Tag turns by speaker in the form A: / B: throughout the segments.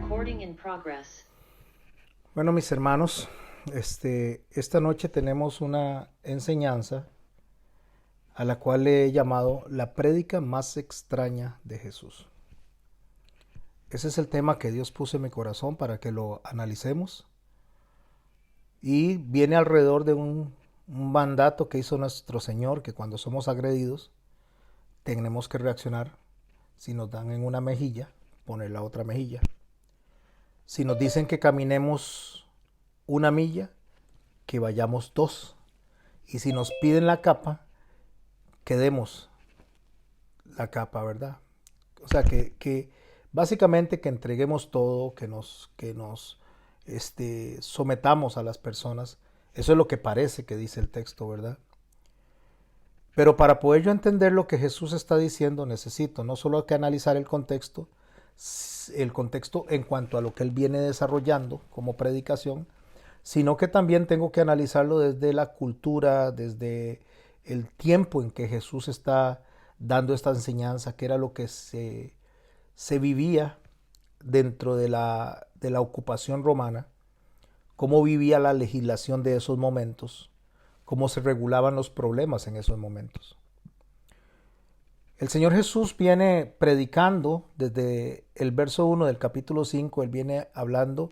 A: Recording in progress.
B: Bueno, mis hermanos, esta noche tenemos una enseñanza a la cual le he llamado la prédica más extraña de Jesús. Ese es el tema que Dios puso en mi corazón para que lo analicemos. Y viene alrededor de un mandato que hizo nuestro Señor, que cuando somos agredidos tenemos que reaccionar. Si nos dan en una mejilla, poner la otra mejilla. Si nos dicen que caminemos una milla, que vayamos dos. Y si nos piden la capa, que demos la capa, ¿verdad? O sea, que básicamente que entreguemos todo, que nos sometamos a las personas. Eso es lo que parece que dice el texto, ¿verdad? Pero para poder yo entender lo que Jesús está diciendo, necesito no solo que analizar el contexto en cuanto a lo que él viene desarrollando como predicación, sino que también tengo que analizarlo desde la cultura, desde el tiempo en que Jesús está dando esta enseñanza, que era lo que se vivía dentro de la ocupación romana, cómo vivía la legislación de esos momentos, cómo se regulaban los problemas en esos momentos. El Señor Jesús viene predicando desde el verso 1 del capítulo 5, él viene hablando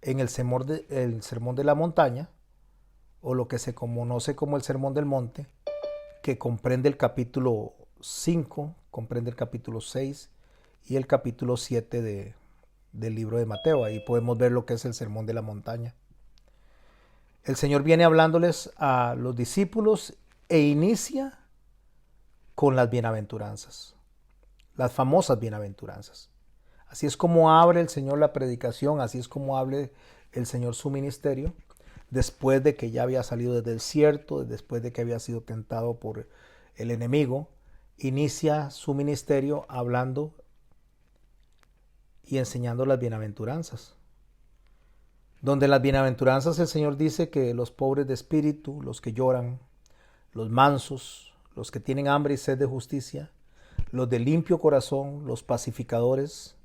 B: en el sermón de la montaña, o lo que se conoce como el sermón del monte, que comprende el capítulo 5, comprende el capítulo 6 y el capítulo 7 del libro de Mateo. Ahí podemos ver lo que es el sermón de la montaña. El Señor viene hablándoles a los discípulos e inicia con las bienaventuranzas, las famosas bienaventuranzas. Así es como abre el Señor la predicación, así es como abre el Señor su ministerio, después de que ya había salido del desierto, después de que había sido tentado por el enemigo, inicia su ministerio hablando y enseñando las bienaventuranzas. Donde en las bienaventuranzas el Señor dice que los pobres de espíritu, los que lloran, los mansos, los que tienen hambre y sed de justicia, los de limpio corazón, los pacificadores,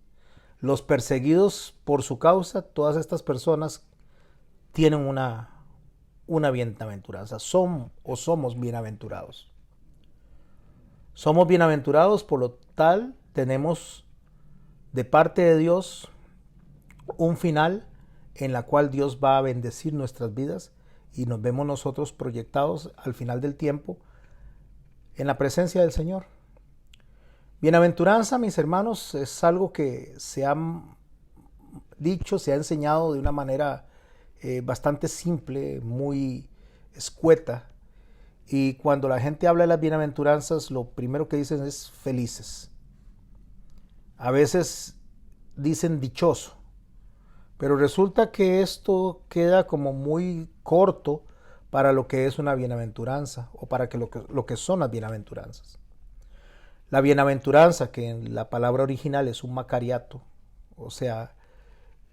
B: los perseguidos por su causa, todas estas personas tienen una bienaventuranza. Somos bienaventurados. Somos bienaventurados, por lo tal tenemos de parte de Dios un final en la cual Dios va a bendecir nuestras vidas y nos vemos nosotros proyectados al final del tiempo en la presencia del Señor. Bienaventuranza, mis hermanos, es algo que se ha dicho, se ha enseñado de una manera bastante simple, muy escueta. Y cuando la gente habla de las bienaventuranzas, lo primero que dicen es felices. A veces dicen dichoso. Pero resulta que esto queda como muy corto para lo que es una bienaventuranza o para lo que son las bienaventuranzas. La bienaventuranza, que en la palabra original es un macariato, o sea,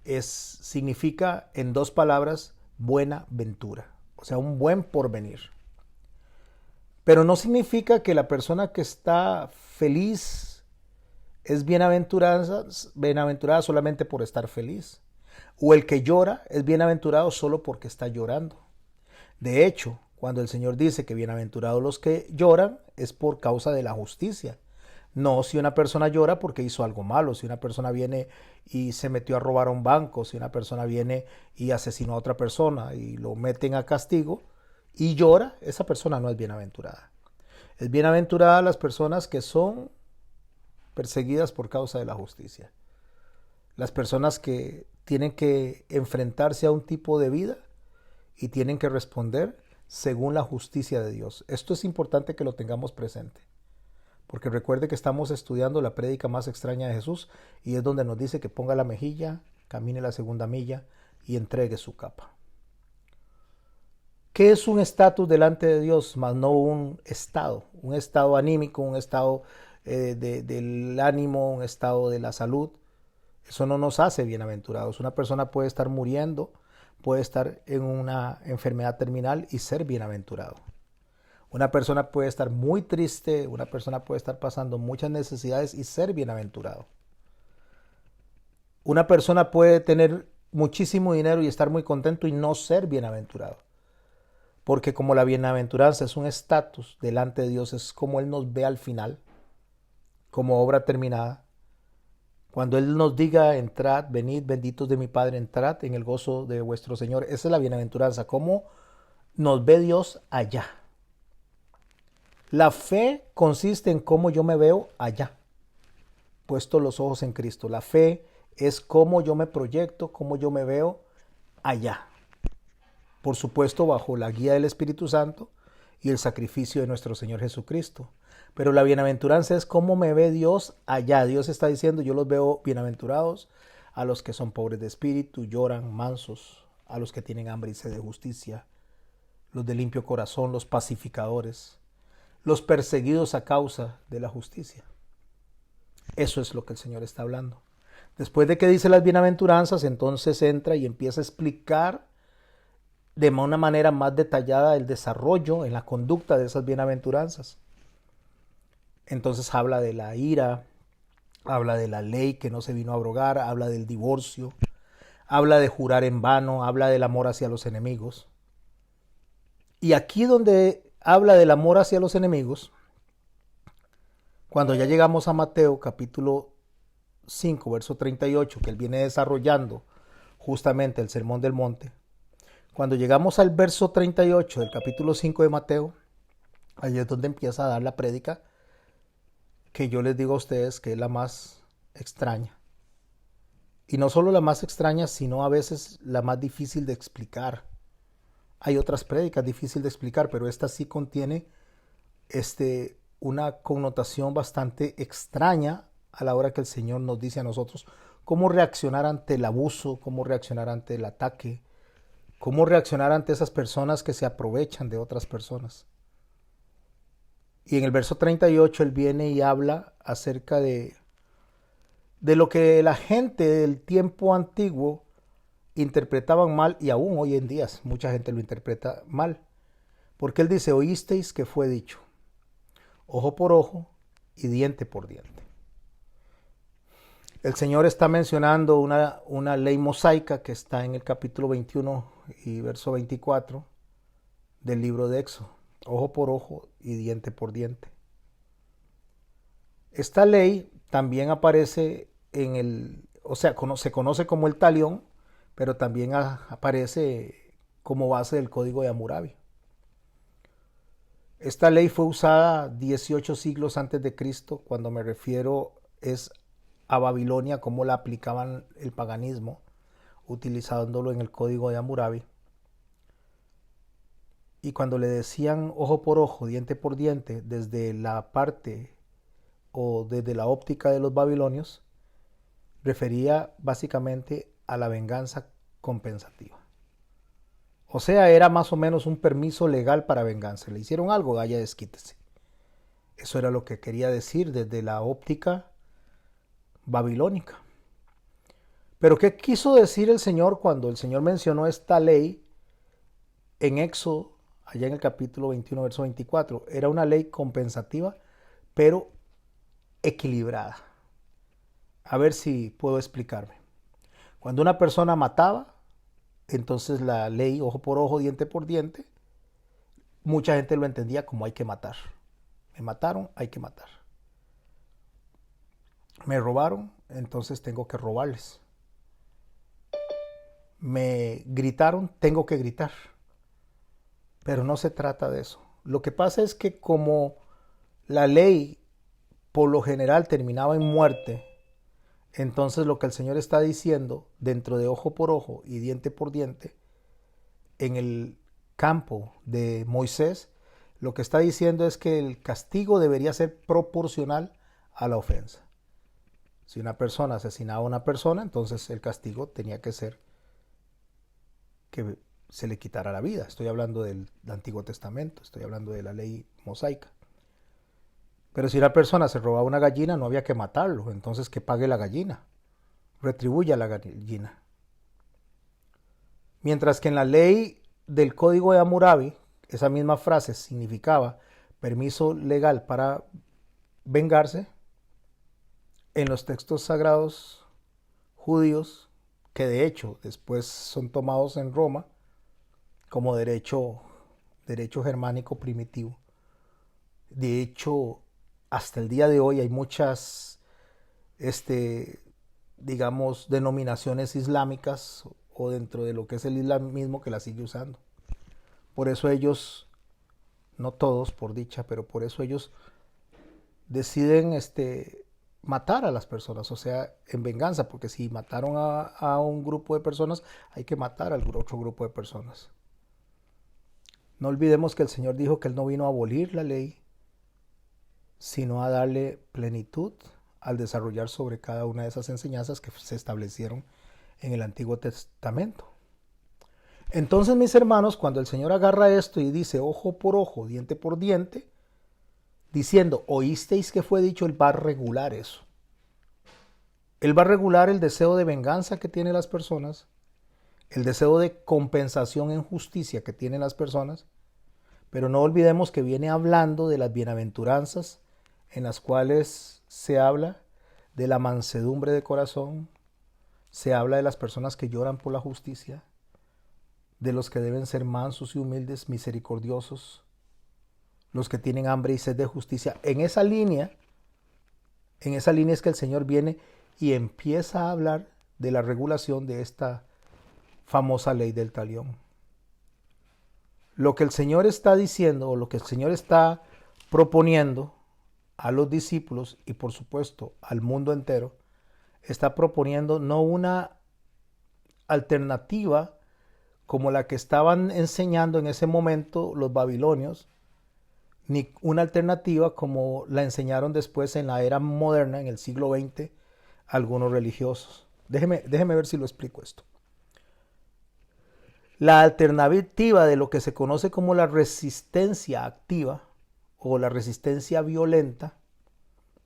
B: significa en dos palabras buena ventura, o sea, un buen porvenir. Pero no significa que la persona que está feliz es bienaventurada solamente por estar feliz. O el que llora es bienaventurado solo porque está llorando. De hecho, cuando el Señor dice que bienaventurados los que lloran, es por causa de la justicia. No si una persona llora porque hizo algo malo, si una persona viene y se metió a robar a un banco, si una persona viene y asesinó a otra persona y lo meten a castigo y llora, esa persona no es bienaventurada. Es bienaventurada las personas que son perseguidas por causa de la justicia. Las personas que tienen que enfrentarse a un tipo de vida y tienen que responder según la justicia de Dios. Esto es importante que lo tengamos presente, porque recuerde que estamos estudiando la prédica más extraña de Jesús y es donde nos dice que ponga la mejilla, camine la segunda milla y entregue su capa. ¿Qué es un estatus delante de Dios? Más no un estado anímico, un estado del ánimo, un estado de la salud. Eso no nos hace bienaventurados. Una persona puede estar muriendo, puede estar en una enfermedad terminal y ser bienaventurado. Una persona puede estar muy triste, una persona puede estar pasando muchas necesidades y ser bienaventurado. Una persona puede tener muchísimo dinero y estar muy contento y no ser bienaventurado. Porque como la bienaventuranza es un estatus delante de Dios, es como Él nos ve al final, como obra terminada. Cuando Él nos diga, entrad, venid, benditos de mi Padre, entrad en el gozo de vuestro Señor. Esa es la bienaventuranza, cómo nos ve Dios allá. La fe consiste en cómo yo me veo allá, puesto los ojos en Cristo. La fe es cómo yo me proyecto, cómo yo me veo allá. Por supuesto, bajo la guía del Espíritu Santo y el sacrificio de nuestro Señor Jesucristo. Pero la bienaventuranza es cómo me ve Dios allá. Dios está diciendo, yo los veo bienaventurados a los que son pobres de espíritu, lloran, mansos, a los que tienen hambre y sed de justicia, los de limpio corazón, los pacificadores, los perseguidos a causa de la justicia. Eso es lo que el Señor está hablando. Después de que dice las bienaventuranzas, entonces entra y empieza a explicar de una manera más detallada el desarrollo en la conducta de esas bienaventuranzas. Entonces habla de la ira, habla de la ley que no se vino a abrogar, habla del divorcio, habla de jurar en vano, habla del amor hacia los enemigos. Y aquí donde habla del amor hacia los enemigos, cuando ya llegamos a Mateo capítulo 5, verso 38, que él viene desarrollando justamente el Sermón del Monte, cuando llegamos al verso 38 del capítulo 5 de Mateo, ahí es donde empieza a dar la prédica que yo les digo a ustedes que es la más extraña. Y no solo la más extraña, sino a veces la más difícil de explicar. Hay otras prédicas difíciles de explicar, pero esta sí contiene una connotación bastante extraña a la hora que el Señor nos dice a nosotros cómo reaccionar ante el abuso, cómo reaccionar ante el ataque, cómo reaccionar ante esas personas que se aprovechan de otras personas. Y en el verso 38 él viene y habla acerca de lo que la gente del tiempo antiguo interpretaban mal, y aún hoy en día mucha gente lo interpreta mal. Porque él dice, oísteis que fue dicho, ojo por ojo y diente por diente. El Señor está mencionando una ley mosaica que está en el capítulo 21 y verso 24 del libro de Éxodo. Ojo por ojo y diente por diente. Esta ley también aparece se conoce como el talión, pero también aparece como base del Código de Hammurabi. Esta ley fue usada 18 siglos antes de Cristo. Cuando me refiero es a Babilonia, cómo la aplicaban el paganismo, utilizándolo en el Código de Hammurabi. Y cuando le decían ojo por ojo, diente por diente, desde la parte o desde la óptica de los babilonios, refería básicamente a la venganza compensativa. O sea, era más o menos un permiso legal para venganza. Le hicieron algo, vaya, desquítese. Eso era lo que quería decir desde la óptica babilónica. Pero ¿qué quiso decir el Señor cuando el Señor mencionó esta ley en Éxodo, allá en el capítulo 21, verso 24? Era una ley compensativa, pero equilibrada. A ver si puedo explicarme. Cuando una persona mataba, entonces la ley ojo por ojo, diente por diente, mucha gente lo entendía como hay que matar. Me mataron, hay que matar. Me robaron, entonces tengo que robarles. Me gritaron, tengo que gritar. Pero no se trata de eso. Lo que pasa es que como la ley por lo general terminaba en muerte, entonces lo que el Señor está diciendo dentro de ojo por ojo y diente por diente, en el campo de Moisés, lo que está diciendo es que el castigo debería ser proporcional a la ofensa. Si una persona asesinaba a una persona, entonces el castigo tenía que ser que se le quitara la vida. Estoy hablando del Antiguo Testamento, estoy hablando de la ley mosaica. Pero si una persona se robaba una gallina, no había que matarlo, entonces que pague la gallina, retribuya la gallina. Mientras que en la ley del Código de Hammurabi, esa misma frase significaba permiso legal para vengarse, en los textos sagrados judíos, que de hecho después son tomados en Roma como derecho germánico primitivo. De hecho, hasta el día de hoy hay muchas, digamos, denominaciones islámicas o dentro de lo que es el islamismo que la sigue usando. Por eso ellos, no todos por dicha, pero por eso ellos deciden matar a las personas, o sea, en venganza, porque si mataron a un grupo de personas, hay que matar al otro grupo de personas. No olvidemos que el Señor dijo que Él no vino a abolir la ley, sino a darle plenitud al desarrollar sobre cada una de esas enseñanzas que se establecieron en el Antiguo Testamento. Entonces, mis hermanos, cuando el Señor agarra esto y dice ojo por ojo, diente por diente, diciendo, oísteis que fue dicho, Él va a regular eso. Él va a regular el deseo de venganza que tienen las personas, el deseo de compensación en justicia que tienen las personas, pero no olvidemos que viene hablando de las bienaventuranzas en las cuales se habla de la mansedumbre de corazón, se habla de las personas que lloran por la justicia, de los que deben ser mansos y humildes, misericordiosos, los que tienen hambre y sed de justicia. En esa línea es que el Señor viene y empieza a hablar de la regulación de esta famosa ley del talión. Lo que el Señor está diciendo o lo que el Señor está proponiendo a los discípulos y por supuesto al mundo entero, está proponiendo no una alternativa como la que estaban enseñando en ese momento los babilonios, ni una alternativa como la enseñaron después en la era moderna, en el siglo XX, algunos religiosos. Déjeme ver si lo explico esto. La alternativa de lo que se conoce como la resistencia activa o la resistencia violenta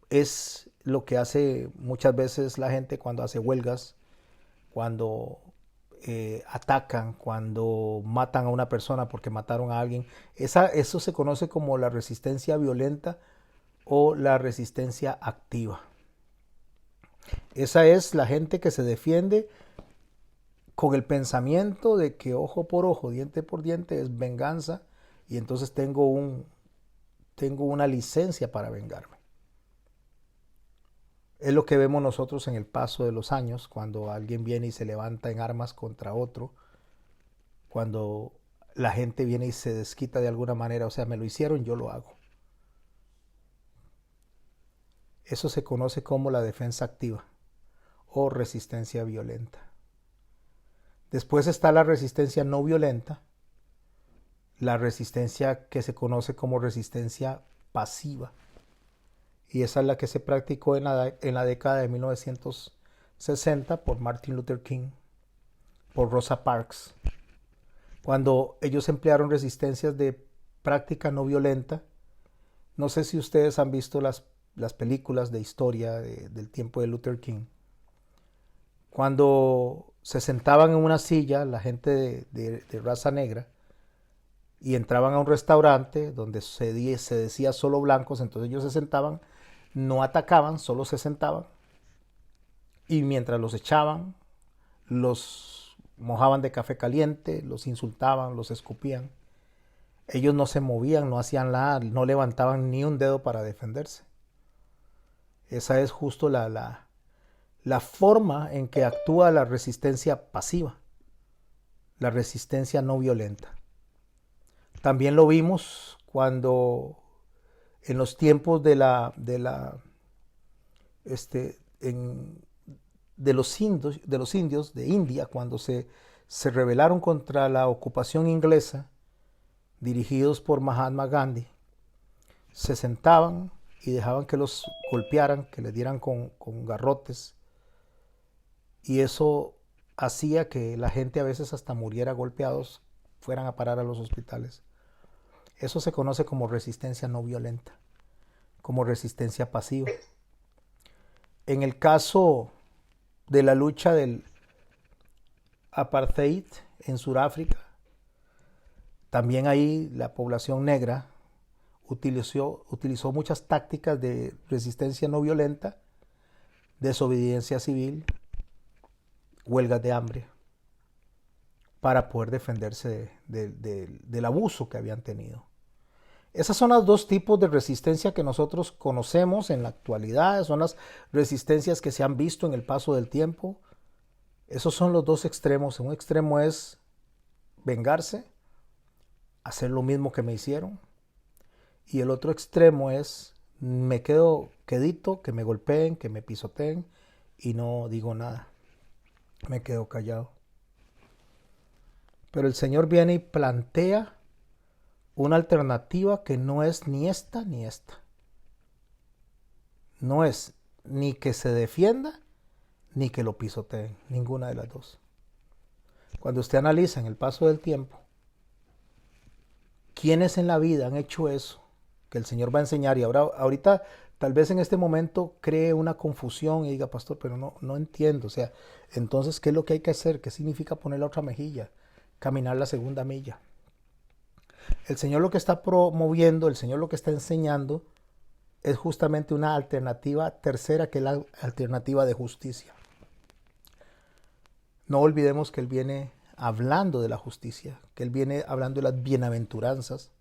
B: es lo que hace muchas veces la gente cuando hace huelgas, cuando atacan, cuando matan a una persona porque mataron a alguien. Eso se conoce como la resistencia violenta o la resistencia activa. Esa es la gente que se defiende con el pensamiento de que ojo por ojo, diente por diente es venganza y entonces tengo una licencia para vengarme. Es lo que vemos nosotros en el paso de los años, cuando alguien viene y se levanta en armas contra otro, cuando la gente viene y se desquita de alguna manera, o sea, me lo hicieron, yo lo hago. Eso se conoce como la defensa activa o resistencia violenta. Después está la resistencia no violenta, la resistencia que se conoce como resistencia pasiva. Y esa es la que se practicó en la década de 1960 por Martin Luther King, por Rosa Parks. Cuando ellos emplearon resistencias de práctica no violenta, no sé si ustedes han visto las películas de historia del tiempo de Luther King. Cuando se sentaban en una silla la gente de raza negra y entraban a un restaurante donde se decía solo blancos, entonces ellos se sentaban, no atacaban, solo se sentaban y mientras los echaban, los mojaban de café caliente, los insultaban, los escupían. Ellos no se movían, no hacían nada, no levantaban ni un dedo para defenderse. Esa es justo la forma en que actúa la resistencia pasiva, la resistencia no violenta. También lo vimos cuando en los tiempos de los indios de India, cuando se rebelaron contra la ocupación inglesa, dirigidos por Mahatma Gandhi, se sentaban y dejaban que los golpearan, que les dieran con garrotes, y eso hacía que la gente a veces hasta muriera golpeados, fueran a parar a los hospitales. Eso se conoce como resistencia no violenta, como resistencia pasiva. En el caso de la lucha del apartheid en Sudáfrica, también ahí la población negra utilizó muchas tácticas de resistencia no violenta, desobediencia civil, huelgas de hambre para poder defenderse del abuso que habían tenido. Esos son los dos tipos de resistencia que nosotros conocemos en la actualidad, son las resistencias que se han visto en el paso del tiempo. Esos son los dos extremos. Un extremo es vengarse, hacer lo mismo que me hicieron, y el otro extremo es me quedo quedito, que me golpeen, que me pisoteen y no digo nada, me quedo callado. Pero el Señor viene y plantea una alternativa que no es ni esta ni esta. No es ni que se defienda ni que lo pisoteen, ninguna de las dos. Cuando usted analiza en el paso del tiempo, ¿quiénes en la vida han hecho eso? Que el Señor va a enseñar, y ahorita tal vez en este momento cree una confusión y diga, pastor, pero no entiendo. O sea, entonces, ¿qué es lo que hay que hacer? ¿Qué significa poner la otra mejilla? Caminar la segunda milla. El Señor lo que está promoviendo, el Señor lo que está enseñando es justamente una alternativa tercera, que es la alternativa de justicia. No olvidemos que Él viene hablando de la justicia, que Él viene hablando de las bienaventuranzas,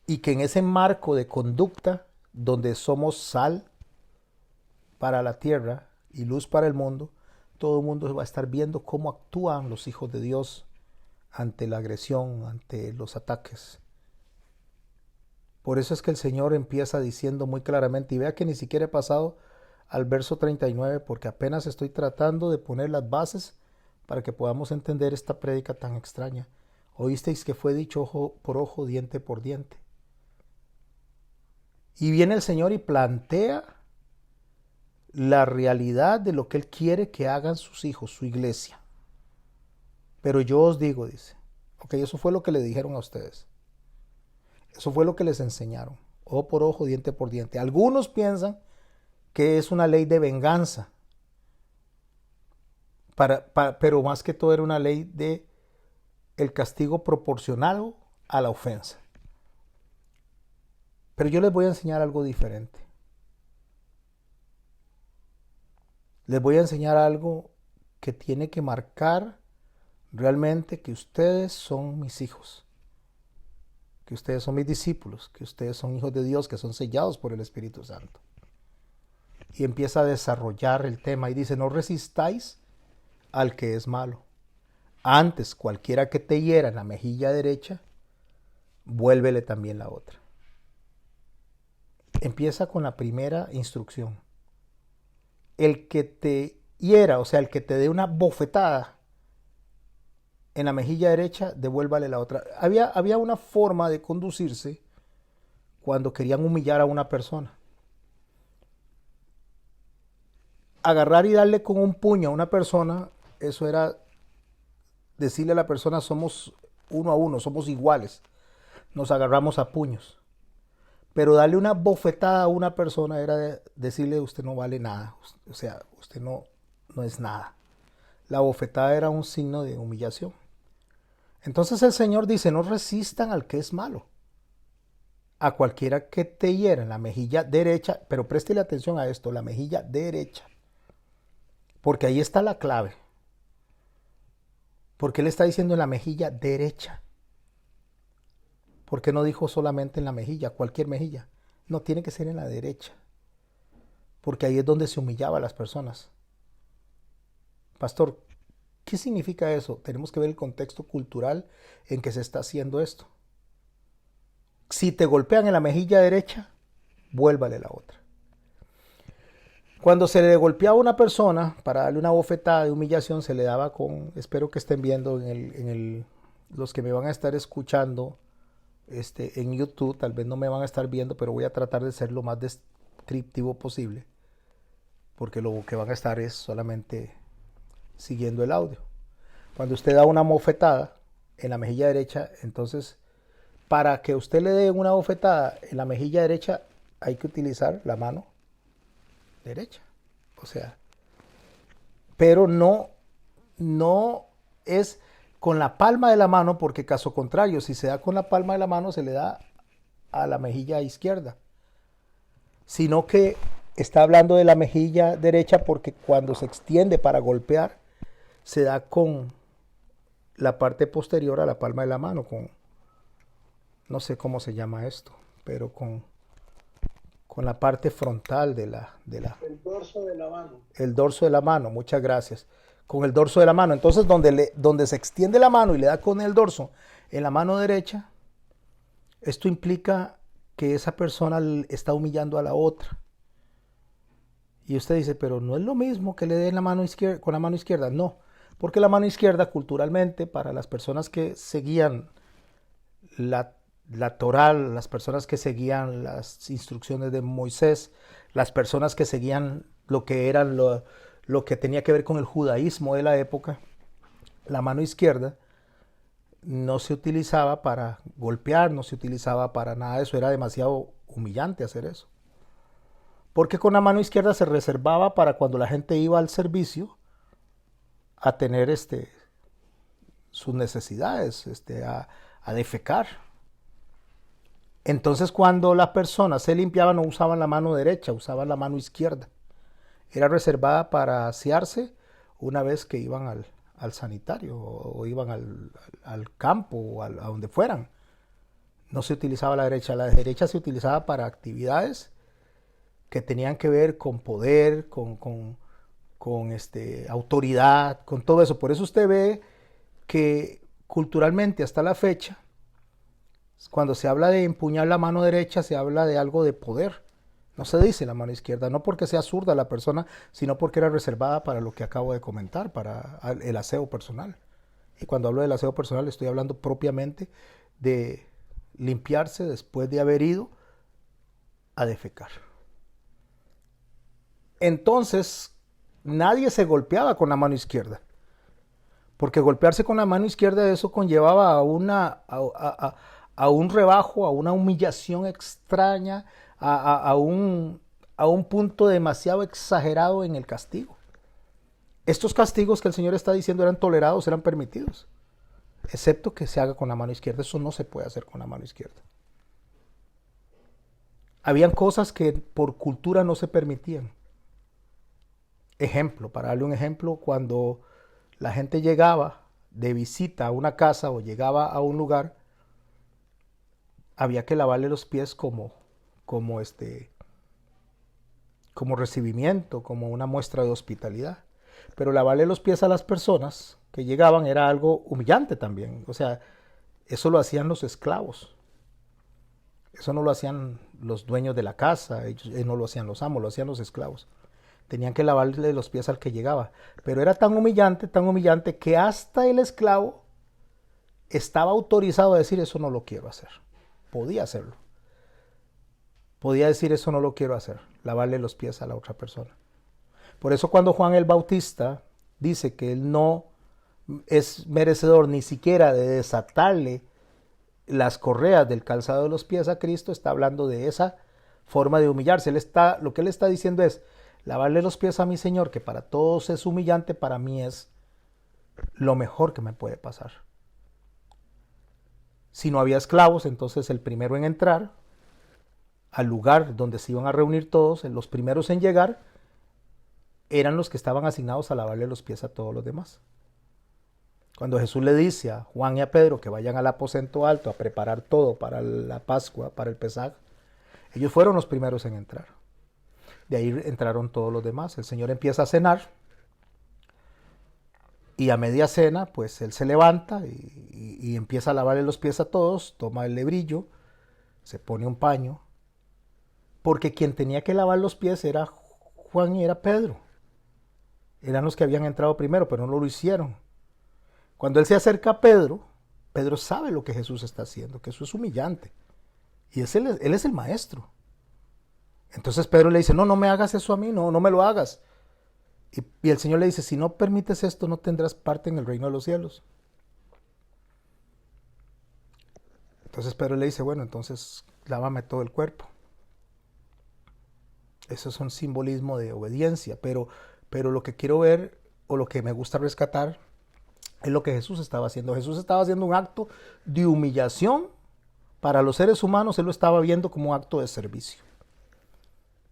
B: y que en ese marco de conducta donde somos sal para la tierra y luz para el mundo, todo el mundo va a estar viendo cómo actúan los hijos de Dios ante la agresión, ante los ataques. Por eso es que el Señor empieza diciendo muy claramente, y vea que ni siquiera he pasado al verso 39, porque apenas estoy tratando de poner las bases para que podamos entender esta prédica tan extraña. Oísteis que fue dicho ojo por ojo, diente por diente. Y viene el Señor y plantea la realidad de lo que Él quiere que hagan sus hijos, su iglesia. Pero yo os digo, dice, ok, eso fue lo que le dijeron a ustedes. Eso fue lo que les enseñaron. Ojo por ojo, diente por diente. Algunos piensan que es una ley de venganza. Pero más que todo era una ley de el castigo proporcional a la ofensa. Pero yo les voy a enseñar algo diferente. Les voy a enseñar algo que tiene que marcar realmente que ustedes son mis hijos, que ustedes son mis discípulos, que ustedes son hijos de Dios, que son sellados por el Espíritu Santo. Y empieza a desarrollar el tema y dice, no resistáis al que es malo. Antes, cualquiera que te hiera en la mejilla derecha, vuélvele también la otra. Empieza con la primera instrucción. El que te hiera, o sea, el que te dé una bofetada en la mejilla derecha, devuélvale la otra. Había una forma de conducirse cuando querían humillar a una persona. Agarrar y darle con un puño a una persona, eso era decirle a la persona, somos uno a uno, somos iguales, nos agarramos a puños. Pero darle una bofetada a una persona era decirle, usted no vale nada, o sea, usted no es nada. La bofetada era un signo de humillación. Entonces el Señor dice, no resistan al que es malo. A cualquiera que te hiera en la mejilla derecha, pero préstele atención a esto, la mejilla derecha. Porque ahí está la clave. Porque Él está diciendo en la mejilla derecha. ¿Por qué no dijo solamente en la mejilla, cualquier mejilla? No, tiene que ser en la derecha. Porque ahí es donde se humillaba a las personas. Pastor, ¿qué significa eso? Tenemos que ver el contexto cultural en que se está haciendo esto. Si te golpean en la mejilla derecha, vuélvale la otra. Cuando se le golpeaba a una persona para darle una bofetada de humillación, se le daba con, espero que estén viendo los que me van a estar escuchando en YouTube, tal vez no me van a estar viendo, pero voy a tratar de ser lo más descriptivo posible, porque lo que van a estar es solamente siguiendo el audio. Cuando usted da una bofetada en la mejilla derecha, entonces para que usted le dé una bofetada en la mejilla derecha hay que utilizar la mano derecha, o sea, pero no es con la palma de la mano, porque caso contrario, si se da con la palma de la mano se le da a la mejilla izquierda, sino que está hablando de la mejilla derecha porque cuando se extiende para golpear se da con la parte posterior a la palma de la mano, con, no sé cómo se llama esto, pero con la parte frontal
A: El dorso de la mano.
B: el dorso de la mano, muchas gracias, con el dorso de la mano. Entonces, donde se extiende la mano y le da con el dorso en la mano derecha, esto implica que esa persona está humillando a la otra. Y usted dice, pero no es lo mismo que le dé la mano izquierda, con la mano izquierda. No, porque la mano izquierda culturalmente para las personas que seguían la Torá, las personas que seguían las instrucciones de Moisés, las personas que seguían lo que eran lo que tenía que ver con el judaísmo de la época, la mano izquierda no se utilizaba para golpear, no se utilizaba para nada de eso, era demasiado humillante hacer eso. Porque con la mano izquierda se reservaba para cuando la gente iba al servicio a tener sus necesidades, a defecar. Entonces cuando las personas se limpiaban no usaban la mano derecha, usaban la mano izquierda. Era reservada para asearse una vez que iban al sanitario o iban al campo o a donde fueran. No se utilizaba la derecha se utilizaba para actividades que tenían que ver con poder, con autoridad, con todo eso. Por eso usted ve que culturalmente hasta la fecha, cuando se habla de empuñar la mano derecha, se habla de algo de poder. No se dice la mano izquierda, no porque sea zurda la persona, sino porque era reservada para lo que acabo de comentar, para el aseo personal. Y cuando hablo del aseo personal estoy hablando propiamente de limpiarse después de haber ido a defecar. Entonces, nadie se golpeaba con la mano izquierda. Porque golpearse con la mano izquierda eso conllevaba a un rebajo, a una humillación extraña, a un punto demasiado exagerado en el castigo. Estos castigos que el Señor está diciendo eran tolerados, eran permitidos. Excepto que se haga con la mano izquierda. Eso no se puede hacer con la mano izquierda. Habían cosas que por cultura no se permitían. Ejemplo, para darle un ejemplo, cuando la gente llegaba de visita a una casa o llegaba a un lugar, había que lavarle los pies como recibimiento, como una muestra de hospitalidad. Pero lavarle los pies a las personas que llegaban era algo humillante también. O sea, eso lo hacían los esclavos. Eso no lo hacían los dueños de la casa, ellos no lo hacían los amos, lo hacían los esclavos. Tenían que lavarle los pies al que llegaba. Pero era tan humillante que hasta el esclavo estaba autorizado a decir eso no lo quiero hacer. Podía hacerlo. Podía decir eso no lo quiero hacer, lavarle los pies a la otra persona. Por eso cuando Juan el Bautista dice que él no es merecedor ni siquiera de desatarle las correas del calzado de los pies a Cristo, está hablando de esa forma de humillarse. Lo que él está diciendo es, lavarle los pies a mi Señor, que para todos es humillante, para mí es lo mejor que me puede pasar. Si no había esclavos, entonces el primero en entrar al lugar donde se iban a reunir todos, los primeros en llegar, eran los que estaban asignados a lavarle los pies a todos los demás. Cuando Jesús le dice a Juan y a Pedro que vayan al aposento alto a preparar todo para la Pascua, para el Pesaj, ellos fueron los primeros en entrar. De ahí entraron todos los demás. El Señor empieza a cenar y a media cena, pues Él se levanta y empieza a lavarle los pies a todos, toma el lebrillo, se pone un paño, porque quien tenía que lavar los pies era Juan y era Pedro. Eran los que habían entrado primero, pero no lo hicieron. Cuando Él se acerca a Pedro, Pedro sabe lo que Jesús está haciendo, que eso es humillante. Y Él es el maestro. Entonces Pedro le dice, no me hagas eso a mí, no me lo hagas. Y el Señor le dice, si no permites esto, no tendrás parte en el reino de los cielos. Entonces Pedro le dice, bueno, entonces lávame todo el cuerpo. Eso es un simbolismo de obediencia, pero lo que quiero ver, o lo que me gusta rescatar, es lo que Jesús estaba haciendo. Jesús estaba haciendo un acto de humillación para los seres humanos, Él lo estaba viendo como un acto de servicio.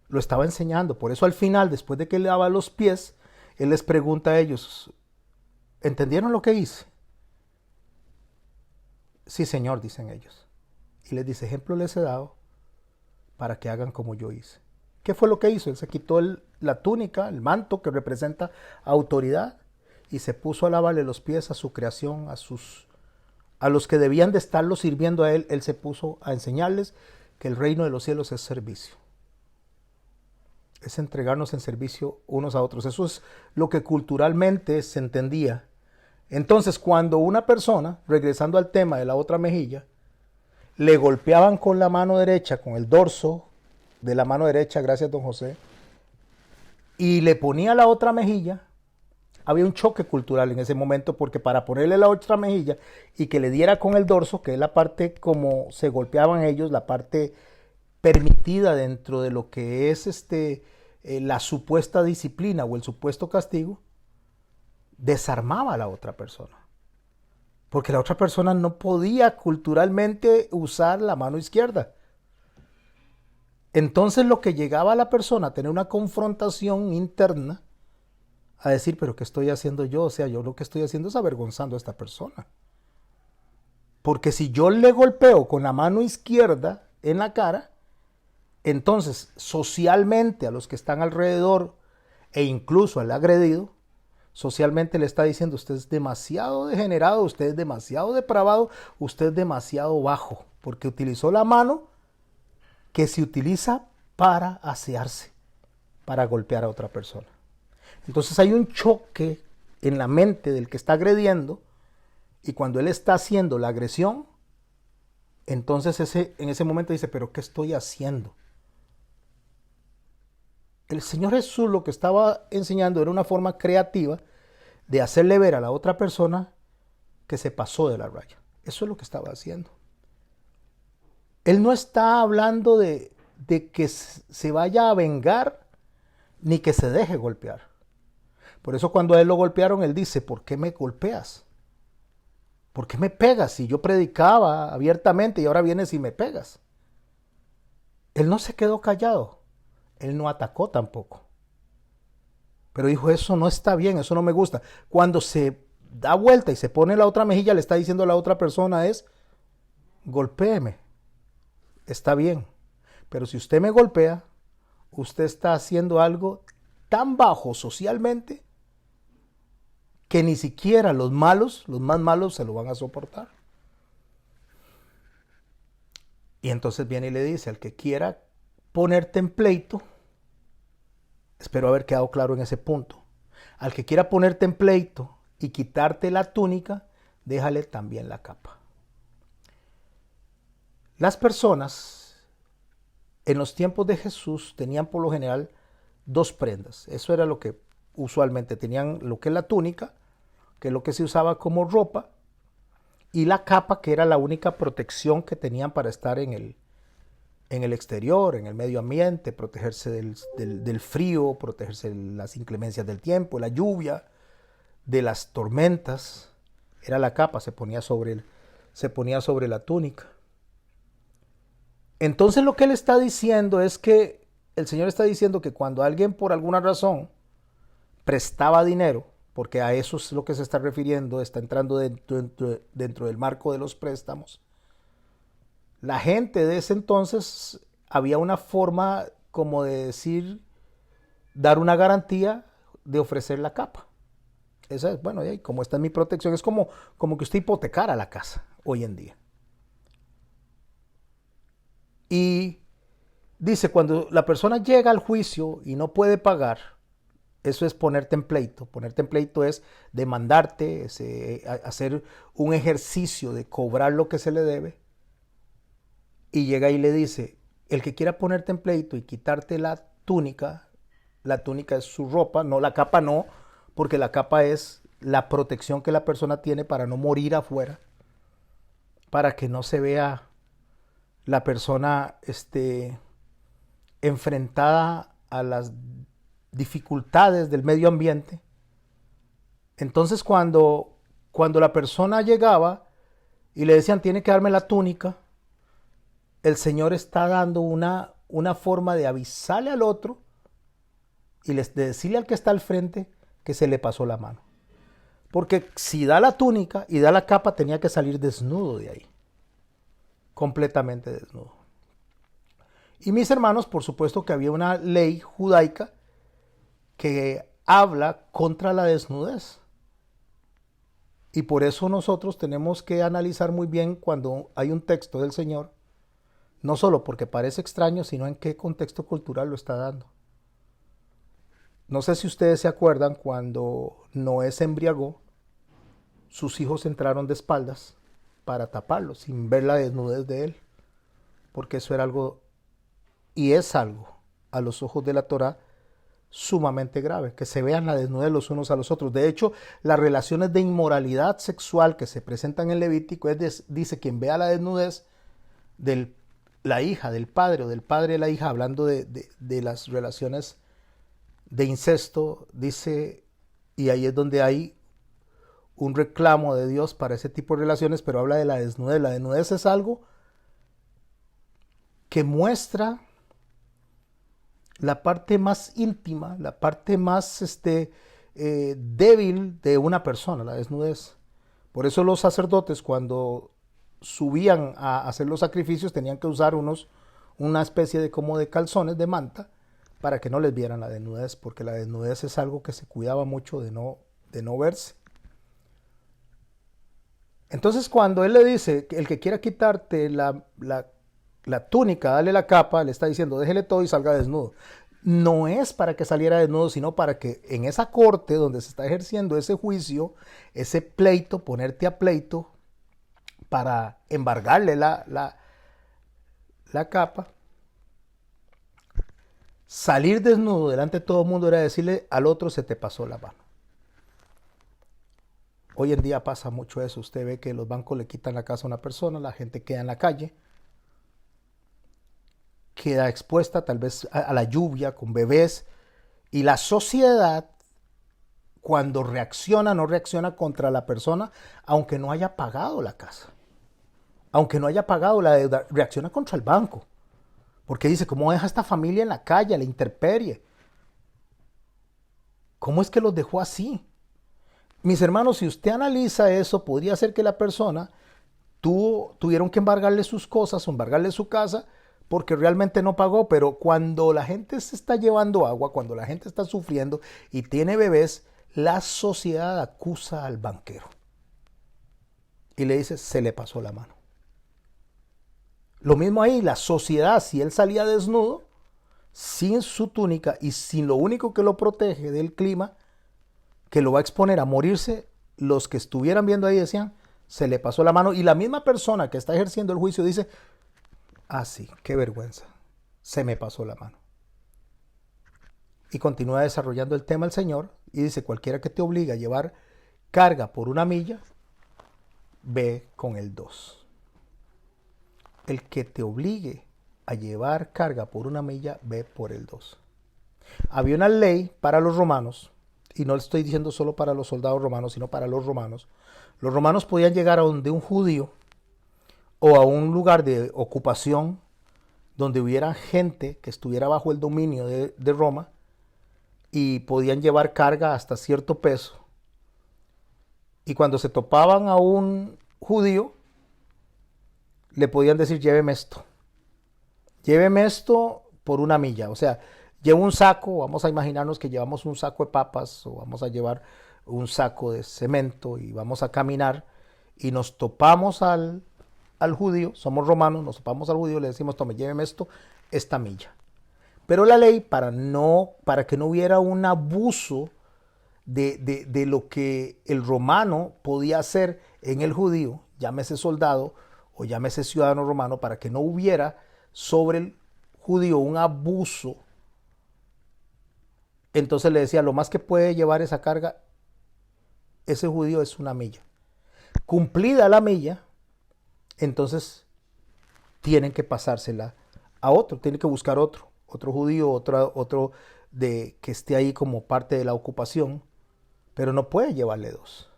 B: Lo estaba enseñando. Por eso al final, después de que le lava los pies, Él les pregunta a ellos, ¿entendieron lo que hice? Sí, Señor, dicen ellos. Y les dice, ejemplo les he dado para que hagan como yo hice. ¿Qué fue lo que hizo? Él se quitó la túnica, el manto que representa autoridad, y se puso a lavarle los pies a su creación, a los que debían de estarlo sirviendo a él. Él se puso a enseñarles que el reino de los cielos es servicio. Es entregarnos en servicio unos a otros. Eso es lo que culturalmente se entendía. Entonces, cuando una persona, regresando al tema de la otra mejilla, le golpeaban con la mano derecha, con el dorso de la mano derecha, gracias don José, y le ponía la otra mejilla, había un choque cultural en ese momento, porque para ponerle la otra mejilla y que le diera con el dorso, que es la parte como se golpeaban ellos, la parte permitida dentro de lo que es la supuesta disciplina o el supuesto castigo, desarmaba a la otra persona. Porque la otra persona no podía culturalmente usar la mano izquierda. Entonces lo que llegaba a la persona a tener una confrontación interna, a decir, pero ¿qué estoy haciendo yo? O sea, yo lo que estoy haciendo es avergonzando a esta persona. Porque si yo le golpeo con la mano izquierda en la cara, entonces socialmente a los que están alrededor e incluso al agredido, socialmente le está diciendo, usted es demasiado degenerado, usted es demasiado depravado, usted es demasiado bajo, porque utilizó la mano que se utiliza para asearse, para golpear a otra persona. Entonces hay un choque en la mente del que está agrediendo, y cuando él está haciendo la agresión, entonces en ese momento dice, pero ¿qué estoy haciendo? El Señor Jesús lo que estaba enseñando era una forma creativa de hacerle ver a la otra persona que se pasó de la raya. Eso es lo que estaba haciendo. Él no está hablando de que se vaya a vengar ni que se deje golpear. Por eso cuando a él lo golpearon, él dice, ¿por qué me golpeas? ¿Por qué me pegas? Si yo predicaba abiertamente y ahora vienes y me pegas. Él no se quedó callado. Él no atacó tampoco. Pero dijo, eso no está bien, eso no me gusta. Cuando se da vuelta y se pone la otra mejilla, le está diciendo a la otra persona es, golpéeme. Está bien. Pero si usted me golpea, usted está haciendo algo tan bajo socialmente que ni siquiera los malos, los más malos, se lo van a soportar. Y entonces viene y le dice, al que quiera ponerte en pleito, espero haber quedado claro en ese punto, al que quiera ponerte en pleito y quitarte la túnica, déjale también la capa. Las personas en los tiempos de Jesús tenían por lo general dos prendas. Eso era lo que usualmente tenían, lo que es la túnica, que es lo que se usaba como ropa, y la capa, que era la única protección que tenían para estar en el exterior, en el medio ambiente, protegerse del frío, protegerse de las inclemencias del tiempo, la lluvia, de las tormentas. Era la capa, se ponía sobre la túnica. Entonces lo que él está diciendo es que el Señor está diciendo que cuando alguien por alguna razón prestaba dinero, porque a eso es lo que se está refiriendo, está entrando dentro del marco de los préstamos, la gente de ese entonces había una forma como de decir, dar una garantía de ofrecer la capa. Esa es, bueno, como está en mi protección, es como que usted hipotecara la casa hoy en día. Y dice, cuando la persona llega al juicio y no puede pagar, eso es ponerte en pleito. Ponerte en pleito es demandarte, hacer un ejercicio de cobrar lo que se le debe. Y llega y le dice, el que quiera ponerte en pleito y quitarte la túnica es su ropa, no la capa no, porque la capa es la protección que la persona tiene para no morir afuera, para que no se vea la persona enfrentada a las dificultades del medio ambiente. Entonces cuando la persona llegaba y le decían, tiene que darme la túnica, el Señor está dando una forma de avisarle al otro y de decirle al que está al frente que se le pasó la mano. Porque si da la túnica y da la capa, tenía que salir desnudo de ahí. Completamente desnudo. Y mis hermanos, por supuesto que había una ley judaica que habla contra la desnudez. Y por eso nosotros tenemos que analizar muy bien cuando hay un texto del Señor, no solo porque parece extraño, sino en qué contexto cultural lo está dando. No sé si ustedes se acuerdan cuando Noé se embriagó, sus hijos entraron de espaldas para taparlo, sin ver la desnudez de él, porque eso era algo, y es algo, a los ojos de la Torá, sumamente grave, que se vean la desnudez los unos a los otros. De hecho, las relaciones de inmoralidad sexual que se presentan en Levítico dice quien vea la desnudez de la hija, del padre o del padre de la hija, hablando de las relaciones de incesto, dice, y ahí es donde hay un reclamo de Dios para ese tipo de relaciones, pero habla de la desnudez. La desnudez es algo que muestra la parte más íntima, la parte más débil de una persona, la desnudez. Por eso los sacerdotes cuando subían a hacer los sacrificios tenían que usar una especie de como de calzones, de manta, para que no les vieran la desnudez, porque la desnudez es algo que se cuidaba mucho de no verse. Entonces cuando él le dice que el que quiera quitarte la túnica, dale la capa, le está diciendo déjele todo y salga desnudo. No es para que saliera desnudo, sino para que en esa corte donde se está ejerciendo ese juicio, ese pleito, ponerte a pleito, para embargarle la capa, salir desnudo delante de todo el mundo era decirle al otro se te pasó la mano. Hoy en día pasa mucho eso. Usted ve que los bancos le quitan la casa a una persona, la gente queda en la calle, queda expuesta tal vez a la lluvia con bebés, y la sociedad cuando reacciona no reacciona contra la persona aunque no haya pagado la casa, aunque no haya pagado la deuda, reacciona contra el banco, porque dice, ¿cómo deja esta familia en la calle, a la intemperie? ¿Cómo es que los dejó así? Mis hermanos, si usted analiza eso, podría ser que la persona tuvieron que embargarle sus cosas o embargarle su casa porque realmente no pagó, pero cuando la gente se está llevando agua, cuando la gente está sufriendo y tiene bebés, la sociedad acusa al banquero y le dice, se le pasó la mano. Lo mismo ahí, la sociedad, si él salía desnudo, sin su túnica y sin lo único que lo protege del clima, que lo va a exponer a morirse, los que estuvieran viendo ahí decían, se le pasó la mano, y la misma persona que está ejerciendo el juicio dice, ah sí, qué vergüenza, se me pasó la mano. Y continúa desarrollando el tema el Señor y dice, cualquiera que te obligue a llevar carga por 1 milla, ve con el 2. El que te obligue a llevar carga por 1 milla, ve por el 2. Había una ley para los romanos, y no le estoy diciendo solo para los soldados romanos, sino para los romanos. Los romanos podían llegar a donde un judío o a un lugar de ocupación donde hubiera gente que estuviera bajo el dominio de Roma, y podían llevar carga hasta cierto peso. Y cuando se topaban a un judío, le podían decir, lléveme esto por 1 milla. O sea, llevo un saco, vamos a imaginarnos que llevamos un saco de papas o vamos a llevar un saco de cemento y vamos a caminar y nos topamos al judío, somos romanos, nos topamos al judío, le decimos, tome, lléveme esta milla. Pero la ley, para que no hubiera un abuso de lo que el romano podía hacer en el judío, llámese soldado o llámese ciudadano romano, para que no hubiera sobre el judío un abuso, entonces le decía, lo más que puede llevar esa carga ese judío es 1 milla. Cumplida la milla, entonces tienen que pasársela a otro, tienen que buscar otro judío, otro que esté ahí como parte de la ocupación, pero no puede llevarle 2.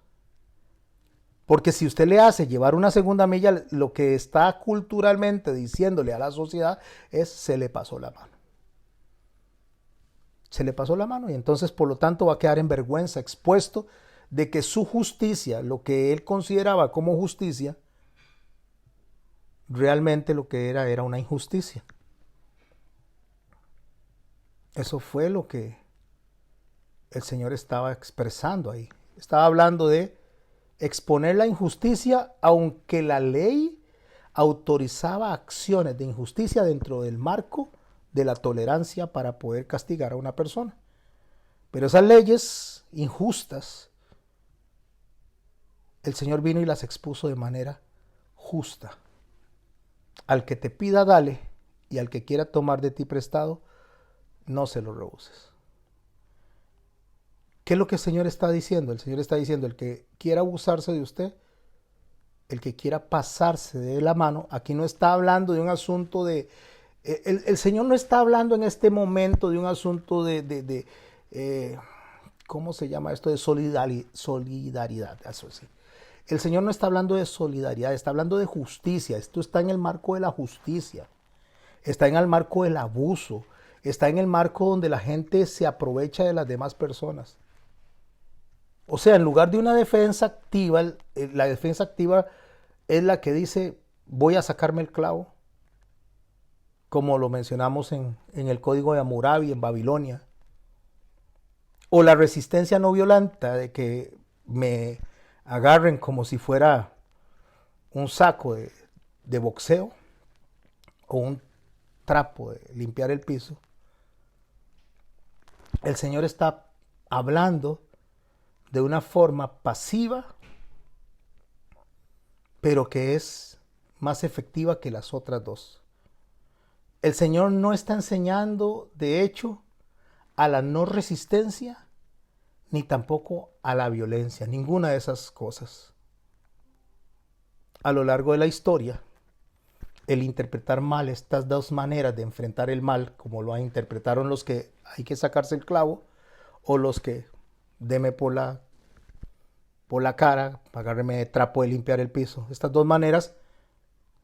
B: Porque si usted le hace llevar una segunda milla, lo que está culturalmente diciéndole a la sociedad es, se le pasó la mano. Se le pasó la mano, y entonces por lo tanto va a quedar en vergüenza, expuesto de que su justicia, lo que él consideraba como justicia, realmente lo que era una injusticia. Eso fue lo que el Señor estaba expresando ahí. Estaba hablando de exponer la injusticia, aunque la ley autorizaba acciones de injusticia dentro del marco de la tolerancia para poder castigar a una persona. Pero esas leyes injustas, el Señor vino y las expuso de manera justa. Al que te pida, dale, y al que quiera tomar de ti prestado, no se lo rehuses. ¿Qué es lo que el Señor está diciendo? El Señor está diciendo, el que quiera abusarse de usted, el que quiera pasarse de la mano, aquí no está hablando de un asunto de... El Señor no está hablando en este momento de un asunto de ¿cómo se llama esto? De solidaridad, eso sí. El Señor no está hablando de solidaridad, está hablando de justicia. Esto está en el marco de la justicia, está en el marco del abuso, está en el marco donde la gente se aprovecha de las demás personas. O sea, en lugar de una defensa activa, la defensa activa es la que dice, voy a sacarme el clavo, como lo mencionamos en el Código de Hammurabi en Babilonia. O la resistencia no violenta de que me agarren como si fuera un saco de boxeo o un trapo de limpiar el piso. El Señor está hablando de una forma pasiva, pero que es más efectiva que las otras dos. El Señor no está enseñando, de hecho, a la no resistencia, ni tampoco a la violencia, ninguna de esas cosas. A lo largo de la historia, el interpretar mal estas dos maneras de enfrentar el mal, como lo interpretaron los que hay que sacarse el clavo, o los que deme por la cara, agárreme de trapo de limpiar el piso. Estas dos maneras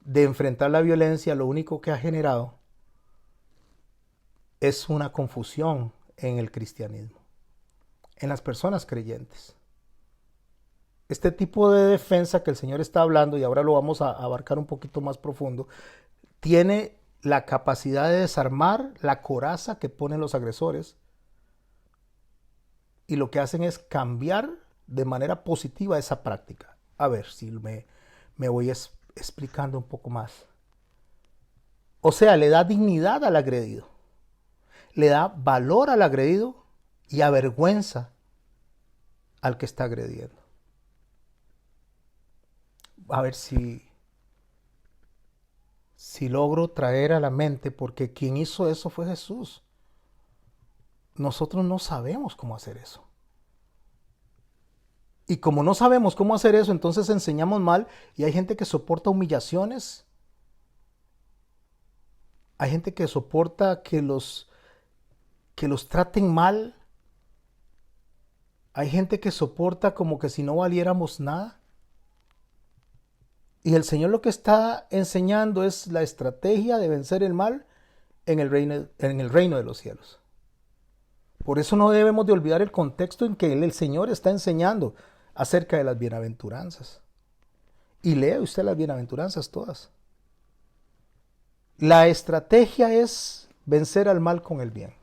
B: de enfrentar la violencia, lo único que ha generado es una confusión en el cristianismo, en las personas creyentes. Este tipo de defensa que el Señor está hablando, y ahora lo vamos a abarcar un poquito más profundo, tiene la capacidad de desarmar la coraza que ponen los agresores, y lo que hacen es cambiar de manera positiva esa práctica. A ver si me voy explicando un poco más. O sea, le da dignidad al agredido, le da valor al agredido y avergüenza al que está agrediendo. A ver si logro traer a la mente, porque quien hizo eso fue Jesús. Nosotros no sabemos cómo hacer eso. Y como no sabemos cómo hacer eso, entonces enseñamos mal, y hay gente que soporta humillaciones. Hay gente que soporta que los traten mal. Hay gente que soporta como que si no valiéramos nada. Y el Señor lo que está enseñando es la estrategia de vencer el mal en el reino de los cielos. Por eso no debemos de olvidar el contexto en que el Señor está enseñando acerca de las bienaventuranzas. Y lea usted las bienaventuranzas todas. La estrategia es vencer al mal con el bien.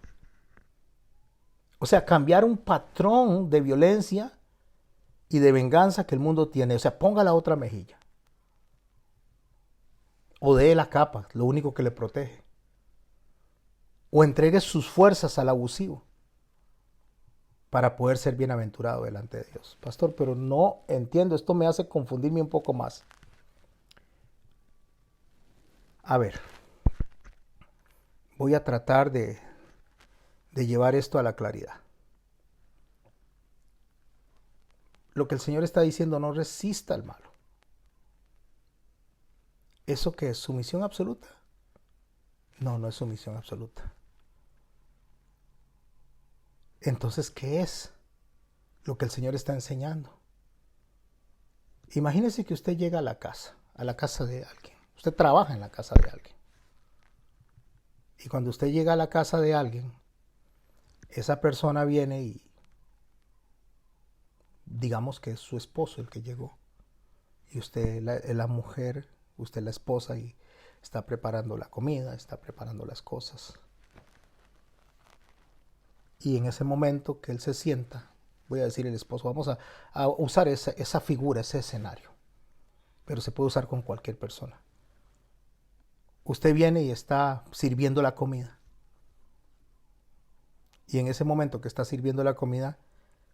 B: O sea, cambiar un patrón de violencia y de venganza que el mundo tiene. O sea, ponga la otra mejilla. O dé la capa, lo único que le protege. O entregue sus fuerzas al abusivo para poder ser bienaventurado delante de Dios. Pastor, pero no entiendo, esto me hace confundirme un poco más. A ver, voy a tratar de llevar esto a la claridad. Lo que el Señor está diciendo, no resista al malo. ¿Eso qué es? ¿Sumisión absoluta? No, no es sumisión absoluta. Entonces, ¿qué es lo que el Señor está enseñando? Imagínese que usted llega a la casa de alguien. Usted trabaja en la casa de alguien. Y cuando usted llega a la casa de alguien, esa persona viene y digamos que es su esposo el que llegó. Y usted es la mujer, usted es la esposa y está preparando la comida, está preparando las cosas. Y en ese momento que él se sienta, voy a decir el esposo, vamos a usar esa figura, ese escenario. Pero se puede usar con cualquier persona. Usted viene y está sirviendo la comida. Y en ese momento que está sirviendo la comida,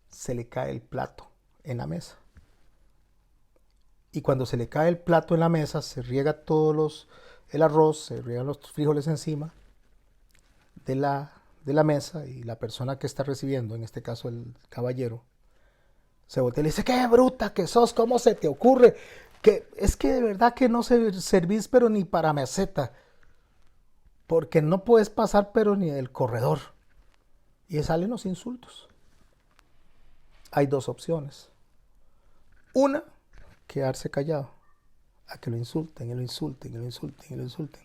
B: se le cae el plato en la mesa. Y cuando se le cae el plato en la mesa, se riega el arroz, se riegan los frijoles encima de la mesa, y la persona que está recibiendo, en este caso el caballero, se voltea y le dice: ¡qué bruta que sos! ¿Cómo se te ocurre? Que es que de verdad que no servís pero ni para meseta, porque no puedes pasar pero ni del corredor. Y salen los insultos. Hay dos opciones. Una, quedarse callado a que lo insulten, y lo insulten, y lo insulten, y lo insulten.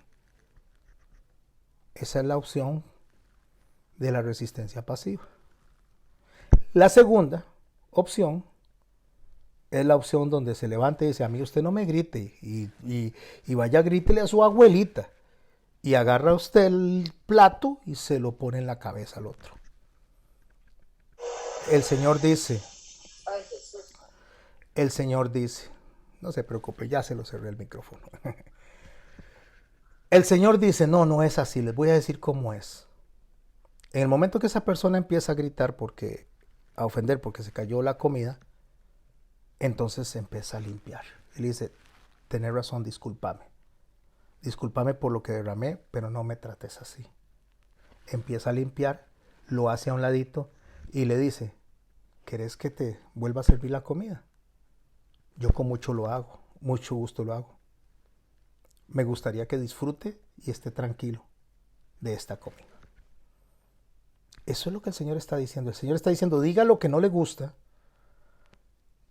B: Esa es la opción de la resistencia pasiva. La segunda opción es la opción donde se levanta y dice: a mí usted no me grite, y vaya, grítele a su abuelita, y agarra usted el plato y se lo pone en la cabeza al otro. El Señor dice, no se preocupe, ya se lo cerré el micrófono. El Señor dice: no, no es así, les voy a decir cómo es. En el momento que esa persona empieza a gritar, a ofender porque se cayó la comida, entonces se empieza a limpiar. Él dice: tenés razón, discúlpame. Discúlpame por lo que derramé, pero no me trates así. Empieza a limpiar, lo hace a un ladito y le dice: ¿querés que te vuelva a servir la comida? Yo con mucho gusto lo hago. Me gustaría que disfrute y esté tranquilo de esta comida. Eso es lo que el Señor está diciendo. El Señor está diciendo: diga lo que no le gusta,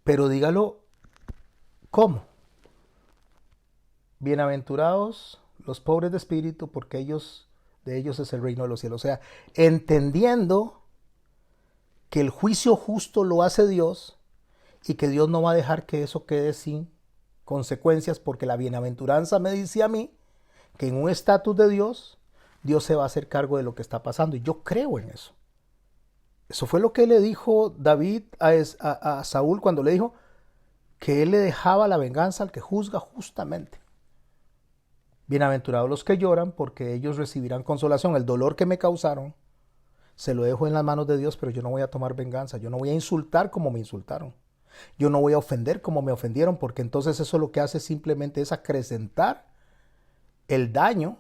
B: pero dígalo ¿cómo? Bienaventurados los pobres de espíritu, porque de ellos es el reino de los cielos. O sea, entendiendo que el juicio justo lo hace Dios, y que Dios no va a dejar que eso quede sin consecuencias, porque la bienaventuranza me dice a mí que en un estatus de Dios, Dios se va a hacer cargo de lo que está pasando, y yo creo en eso. Eso fue lo que le dijo David a Saúl cuando le dijo que él le dejaba la venganza al que juzga justamente. Bienaventurados los que lloran, porque ellos recibirán consolación. El dolor que me causaron se lo dejo en las manos de Dios, pero yo no voy a tomar venganza. Yo no voy a insultar como me insultaron. Yo no voy a ofender como me ofendieron, porque entonces eso lo que hace simplemente es acrecentar el daño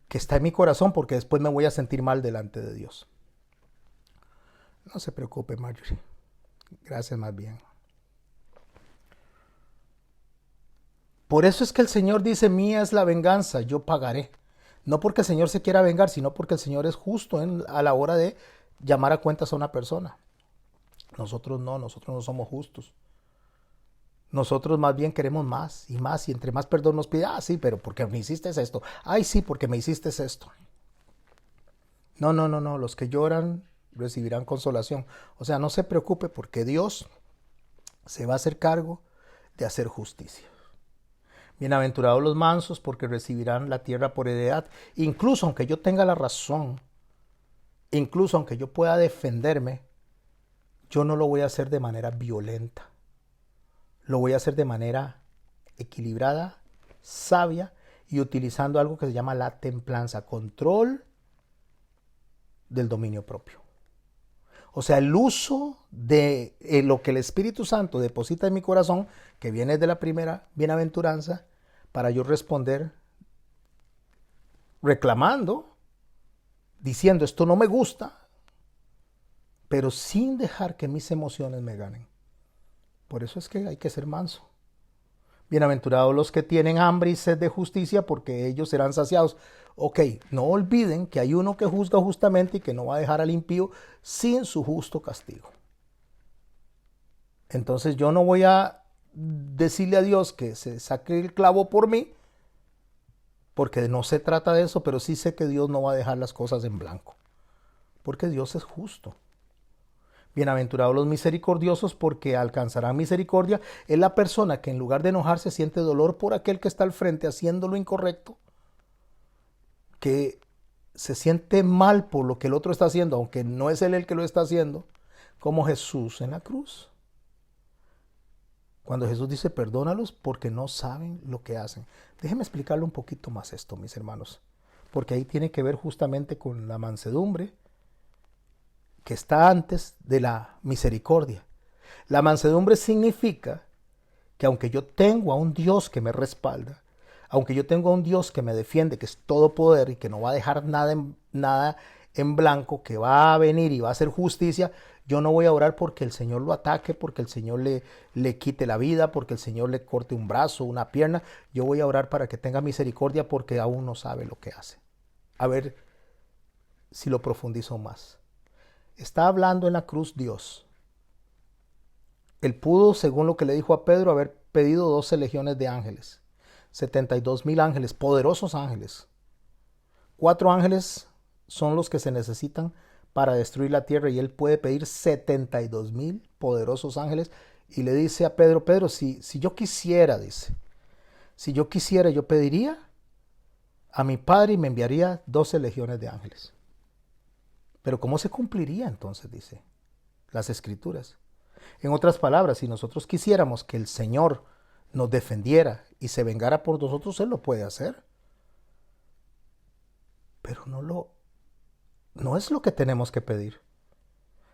B: que está en mi corazón, porque después me voy a sentir mal delante de Dios. No se preocupe, Marjorie. Gracias, más bien. Por eso es que el Señor dice: mía es la venganza, yo pagaré. No porque el Señor se quiera vengar, sino porque el Señor es justo a la hora de llamar a cuentas a una persona. Nosotros no somos justos. Nosotros más bien queremos más, y entre más perdón nos pide: ah, sí, pero porque me hiciste esto. Ay, sí, porque me hiciste esto. No, los que lloran recibirán consolación. O sea, no se preocupe, porque Dios se va a hacer cargo de hacer justicia. Bienaventurados los mansos, porque recibirán la tierra por heredad. Incluso aunque yo tenga la razón, incluso aunque yo pueda defenderme, yo no lo voy a hacer de manera violenta. Lo voy a hacer de manera equilibrada, sabia, y utilizando algo que se llama la templanza, control del dominio propio. O sea, el uso de lo que el Espíritu Santo deposita en mi corazón, que viene de la primera bienaventuranza, para yo responder reclamando, diciendo: esto no me gusta, pero sin dejar que mis emociones me ganen. Por eso es que hay que ser manso. Bienaventurados los que tienen hambre y sed de justicia, porque ellos serán saciados. Ok, no olviden que hay uno que juzga justamente y que no va a dejar al impío sin su justo castigo. Entonces yo no voy a decirle a Dios que se saque el clavo por mí, porque no se trata de eso, pero sí sé que Dios no va a dejar las cosas en blanco, porque Dios es justo. Bienaventurados los misericordiosos, porque alcanzarán misericordia. Es la persona que en lugar de enojarse siente dolor por aquel que está al frente haciendo lo incorrecto, que se siente mal por lo que el otro está haciendo, aunque no es él el que lo está haciendo, como Jesús en la cruz. Cuando Jesús dice perdónalos porque no saben lo que hacen. Déjenme explicarle un poquito más esto, mis hermanos, porque ahí tiene que ver justamente con la mansedumbre que está antes de la misericordia. La mansedumbre significa que aunque yo tengo a un Dios que me respalda, aunque yo tengo a un Dios que me defiende, que es todo poder y que no va a dejar nada en blanco, que va a venir y va a hacer justicia, yo no voy a orar porque el Señor lo ataque, porque el Señor le quite la vida, porque el Señor le corte un brazo, una pierna. Yo voy a orar para que tenga misericordia porque aún no sabe lo que hace. A ver si lo profundizo más. Está hablando en la cruz Dios. Él pudo, según lo que le dijo a Pedro, haber pedido 12 legiones de ángeles, 72,000 ángeles, poderosos ángeles. 4 ángeles son los que se necesitan para destruir la tierra y él puede pedir 72,000 poderosos ángeles. Y le dice a Pedro, Pedro, si yo quisiera, dice, si yo quisiera, yo pediría a mi Padre y me enviaría 12 legiones de ángeles. Pero ¿cómo se cumpliría entonces? Dice las Escrituras. En otras palabras, si nosotros quisiéramos que el Señor nos defendiera y se vengara por nosotros, Él lo puede hacer. Pero no es lo que tenemos que pedir.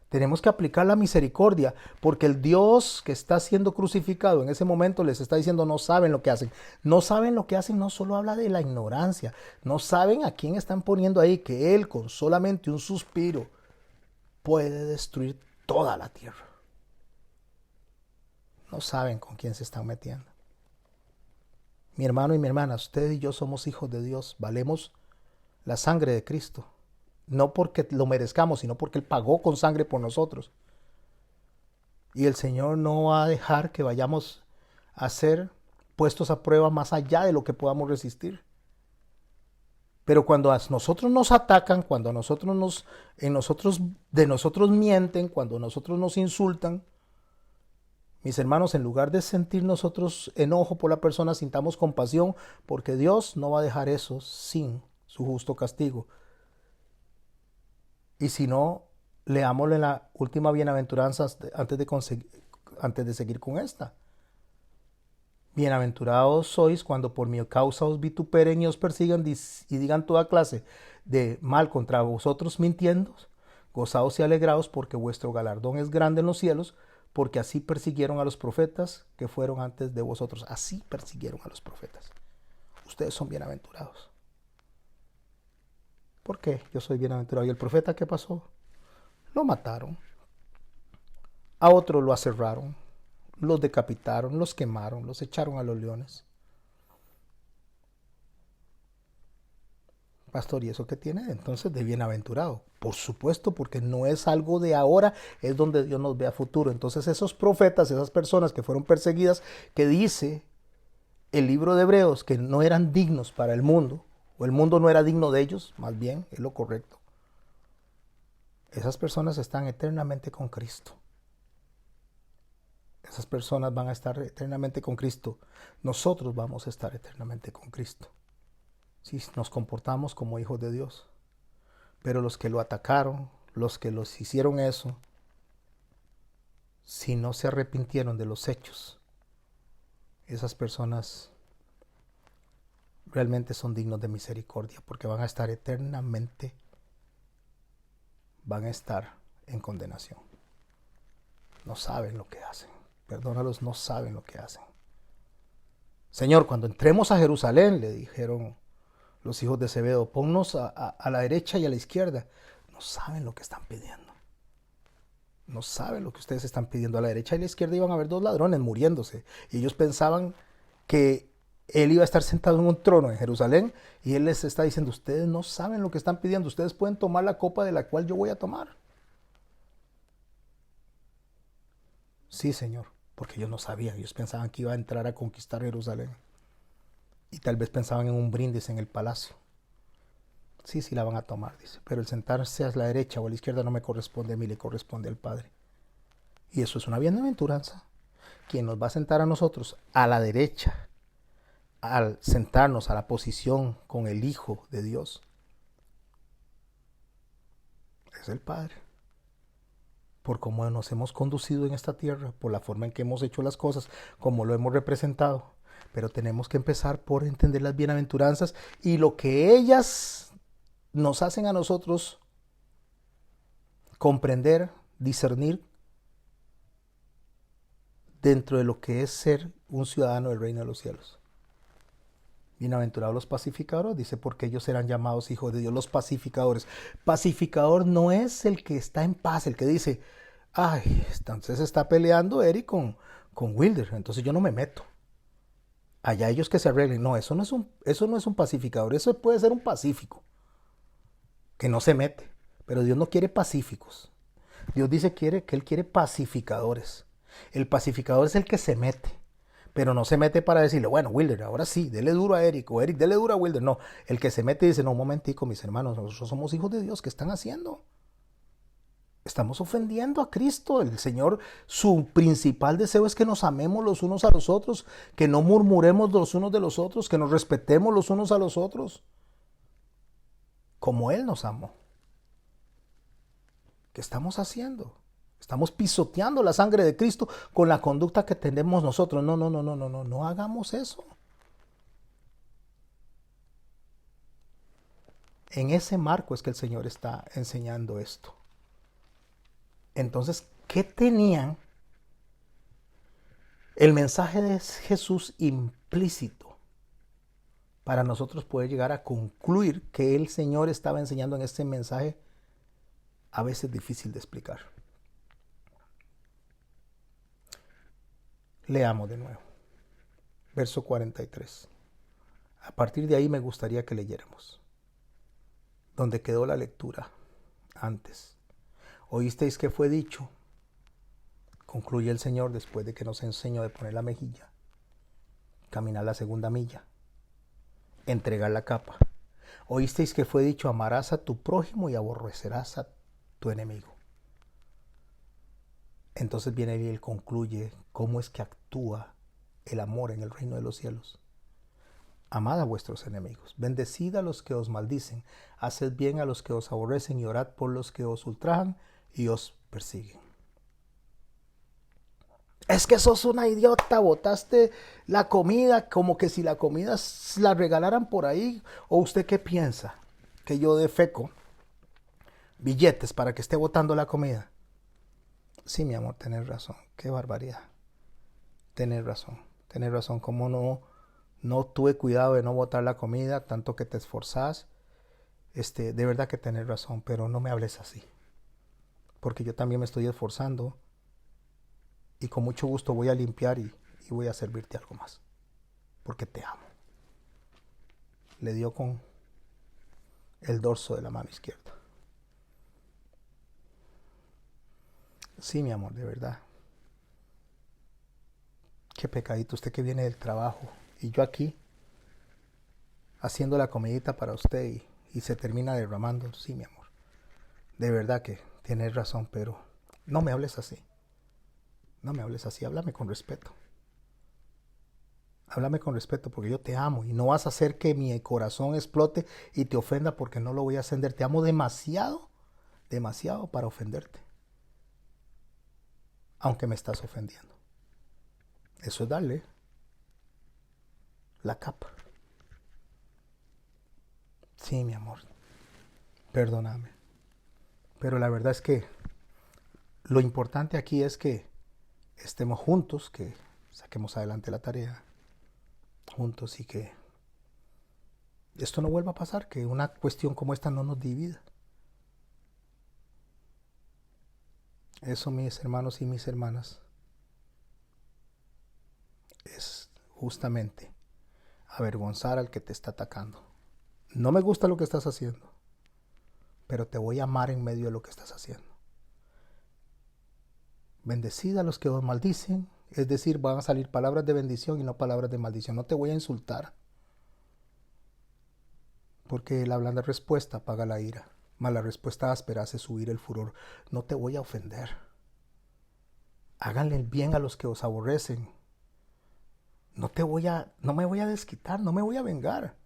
B: Tenemos que aplicar la misericordia, porque el Dios que está siendo crucificado en ese momento les está diciendo no saben lo que hacen. No saben lo que hacen, no solo habla de la ignorancia, no saben a quién están poniendo ahí, que Él con solamente un suspiro puede destruir toda la tierra. No saben con quién se están metiendo. Mi hermano y mi hermana, usted y yo somos hijos de Dios, valemos la sangre de Cristo. No porque lo merezcamos, sino porque Él pagó con sangre por nosotros. Y el Señor no va a dejar que vayamos a ser puestos a prueba más allá de lo que podamos resistir. Pero cuando a nosotros nos atacan, cuando a nosotros de nosotros mienten, cuando a nosotros nos insultan, mis hermanos, en lugar de sentir nosotros enojo por la persona, sintamos compasión, porque Dios no va a dejar eso sin su justo castigo. Y si no, leámosle la última bienaventuranza antes de seguir con esta. Bienaventurados sois cuando por mi causa os vituperen y os persigan y digan toda clase de mal contra vosotros mintiendo. Gozaos y alegraos porque vuestro galardón es grande en los cielos, porque así persiguieron a los profetas que fueron antes de vosotros. Así persiguieron a los profetas. Ustedes son bienaventurados. ¿Por qué yo soy bienaventurado? ¿Y el profeta qué pasó? Lo mataron. A otros lo aserraron, los decapitaron, los quemaron, los echaron a los leones. Pastor, ¿y eso qué tiene entonces de bienaventurado? Por supuesto, porque no es algo de ahora, es donde Dios nos ve a futuro. Entonces esos profetas, esas personas que fueron perseguidas, que dice el libro de Hebreos que no eran dignos para el mundo, o el mundo no era digno de ellos, más bien, es lo correcto. Esas personas están eternamente con Cristo. Esas personas van a estar eternamente con Cristo. Nosotros vamos a estar eternamente con Cristo, si nos comportamos como hijos de Dios. Pero los que lo atacaron, los que los hicieron eso, si no se arrepintieron de los hechos, esas personas realmente son dignos de misericordia, porque van a estar eternamente, van a estar en condenación. No saben lo que hacen. Perdónalos, no saben lo que hacen. Señor, cuando entremos a Jerusalén, le dijeron los hijos de Zebedeo, ponnos a la derecha y a la izquierda. No saben lo que están pidiendo. No saben lo que ustedes están pidiendo. A la derecha y a la izquierda iban a haber 2 ladrones muriéndose. Y ellos pensaban que Él iba a estar sentado en un trono en Jerusalén. Y Él les está diciendo, ustedes no saben lo que están pidiendo. Ustedes pueden tomar la copa de la cual yo voy a tomar. Sí, Señor, porque ellos no sabían. Ellos pensaban que iba a entrar a conquistar Jerusalén. Y tal vez pensaban en un brindis en el palacio. Sí, la van a tomar, dice. Pero el sentarse a la derecha o a la izquierda no me corresponde a mí, le corresponde al Padre. Y eso es una bienaventuranza. Quien nos va a sentar a nosotros a la derecha, al sentarnos a la posición con el Hijo de Dios, es el Padre. Por cómo nos hemos conducido en esta tierra, por la forma en que hemos hecho las cosas, como lo hemos representado. Pero tenemos que empezar por entender las bienaventuranzas y lo que ellas nos hacen a nosotros comprender, discernir dentro de lo que es ser un ciudadano del reino de los cielos. Bienaventurados los pacificadores, dice, porque ellos serán llamados hijos de Dios, los pacificadores. Pacificador no es el que está en paz, el que dice, ay, entonces está peleando Eric con Wilder, entonces yo no me meto. Allá ellos que se arreglen. No, eso no es un pacificador, eso puede ser un pacífico, que no se mete. Pero Dios no quiere pacíficos. Dios dice que Él quiere pacificadores. El pacificador es el que se mete. Pero no se mete para decirle, bueno, Wilder, ahora sí, dele duro a Eric, o Eric, dele duro a Wilder. No, el que se mete dice, no, un momentico, mis hermanos, nosotros somos hijos de Dios, ¿qué están haciendo? Estamos ofendiendo a Cristo. El Señor, su principal deseo es que nos amemos los unos a los otros, que no murmuremos los unos de los otros, que nos respetemos los unos a los otros, como Él nos amó. ¿Qué estamos haciendo? Estamos pisoteando la sangre de Cristo con la conducta que tenemos nosotros. No hagamos eso. En ese marco es que el Señor está enseñando esto. Entonces, ¿qué tenían el mensaje de Jesús implícito para nosotros poder llegar a concluir que el Señor estaba enseñando en este mensaje a veces difícil de explicar? Leamos de nuevo, verso 43. A partir de ahí me gustaría que leyéramos, donde quedó la lectura antes. Oísteis que fue dicho, concluye el Señor después de que nos enseñó de poner la mejilla, caminar la segunda milla, entregar la capa. Oísteis que fue dicho, amarás a tu prójimo y aborrecerás a tu enemigo. Entonces viene y él concluye cómo es que actúa el amor en el reino de los cielos. Amad a vuestros enemigos, bendecid a los que os maldicen, haced bien a los que os aborrecen y orad por los que os ultrajan y os persiguen. Es que sos una idiota, botaste la comida como que si la comida la regalaran por ahí. ¿O usted qué piensa? ¿Que yo defeco billetes para que esté botando la comida? Sí, mi amor, tenés razón. Qué barbaridad. Tenés razón. Como no tuve cuidado de no botar la comida, tanto que te esforzás. De verdad que tenés razón, pero no me hables así. Porque yo también me estoy esforzando. Y con mucho gusto voy a limpiar y voy a servirte algo más. Porque te amo. Le dio con el dorso de la mano izquierda. Sí, mi amor, de verdad. Qué pecadito, usted que viene del trabajo y yo aquí haciendo la comidita para usted y se termina derramando. Sí, mi amor. De verdad que tienes razón, pero no me hables así. No me hables así, háblame con respeto. Háblame con respeto porque yo te amo y no vas a hacer que mi corazón explote y te ofenda porque no lo voy a ascender. Te amo demasiado, demasiado para ofenderte. Aunque me estás ofendiendo. Eso es darle la capa. Sí, mi amor, perdóname. Pero la verdad es que lo importante aquí es que estemos juntos, que saquemos adelante la tarea juntos y que esto no vuelva a pasar, que una cuestión como esta no nos divida. Eso, mis hermanos y mis hermanas, es justamente avergonzar al que te está atacando. No me gusta lo que estás haciendo, pero te voy a amar en medio de lo que estás haciendo. Bendecid a los que os maldicen, es decir, van a salir palabras de bendición y no palabras de maldición. No te voy a insultar, porque la blanda respuesta apaga la ira, mas la respuesta áspera hace subir el furor. No te voy a ofender. Háganle el bien a los que os aborrecen. No me voy a desquitar, no me voy a vengar.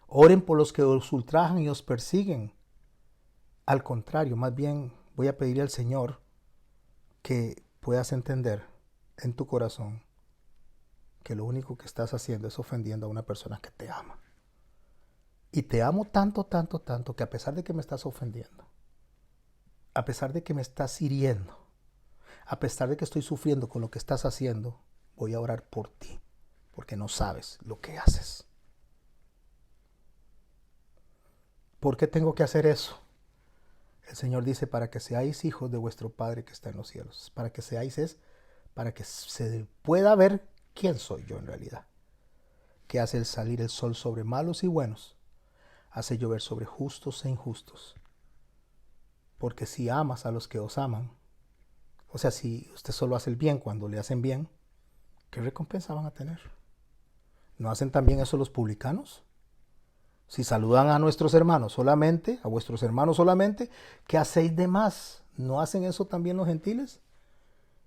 B: Oren por los que os ultrajan y os persiguen. Al contrario, más bien voy a pedirle al Señor que puedas entender en tu corazón que lo único que estás haciendo es ofendiendo a una persona que te ama. Y te amo tanto, tanto, tanto, que a pesar de que me estás ofendiendo, a pesar de que me estás hiriendo, a pesar de que estoy sufriendo con lo que estás haciendo, voy a orar por ti, porque no sabes lo que haces. ¿Por qué tengo que hacer eso? El Señor dice, para que seáis hijos de vuestro Padre que está en los cielos. Para que seáis es para que se pueda ver quién soy yo en realidad. Que hace el salir el sol sobre malos y buenos. Hace llover sobre justos e injustos. Porque si amas a los que os aman, o sea, si usted solo hace el bien cuando le hacen bien, ¿qué recompensa van a tener? ¿No hacen también eso los publicanos? Si saludan a nuestros hermanos solamente, a vuestros hermanos solamente, ¿qué hacéis de más? ¿No hacen eso también los gentiles?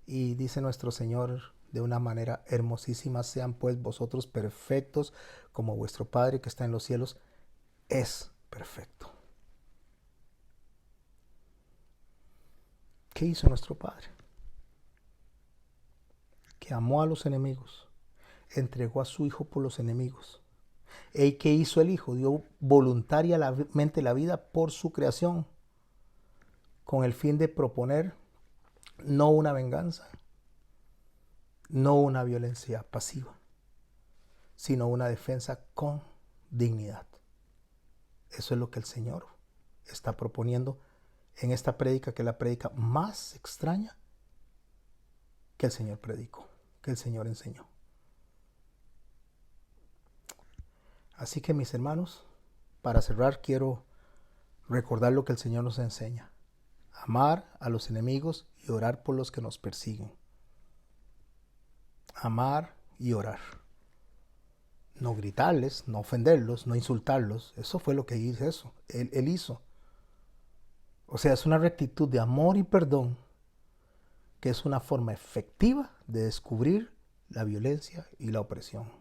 B: Y dice nuestro Señor de una manera hermosísima, sean pues vosotros perfectos como vuestro Padre que está en los cielos es perfecto. ¿Qué hizo nuestro Padre? Que amó a los enemigos, entregó a su Hijo por los enemigos. ¿Y qué hizo el Hijo? Dio voluntariamente la vida por su creación, con el fin de proponer no una venganza, no una violencia pasiva, sino una defensa con dignidad. Eso es lo que el Señor está proponiendo en esta prédica, que es la prédica más extraña que el Señor predicó, que el Señor enseñó. Así que, mis hermanos, para cerrar quiero recordar lo que el Señor nos enseña. Amar a los enemigos y orar por los que nos persiguen. Amar y orar. No gritarles, no ofenderlos, no insultarlos. Eso fue lo que hizo eso. Él hizo. O sea, es una rectitud de amor y perdón que es una forma efectiva de descubrir la violencia y la opresión.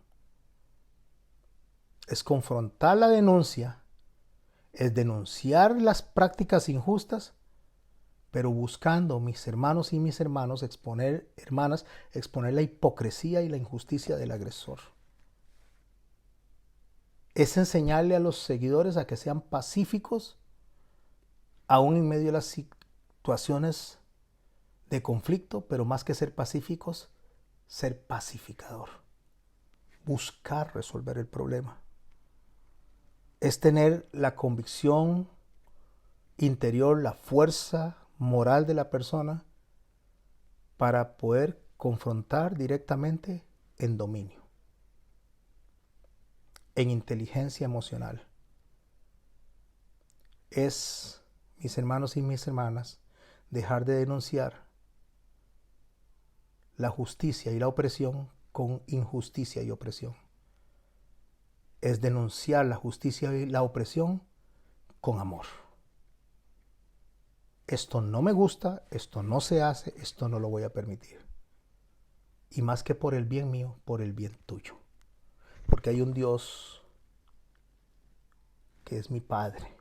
B: Es confrontar la denuncia, es denunciar las prácticas injustas, pero buscando, mis hermanos y mis hermanos, hermanas, exponer la hipocresía y la injusticia del agresor. Es enseñarle a los seguidores a que sean pacíficos, aún en medio de las situaciones de conflicto, pero más que ser pacíficos, ser pacificador. Buscar resolver el problema. Es tener la convicción interior, la fuerza moral de la persona para poder confrontar directamente en dominio, en inteligencia emocional. Es, mis hermanos y mis hermanas, dejar de denunciar la justicia y la opresión con injusticia y opresión. Es denunciar la justicia y la opresión con amor. Esto no me gusta, esto no se hace, esto no lo voy a permitir. Y más que por el bien mío, por el bien tuyo. Porque hay un Dios que es mi Padre,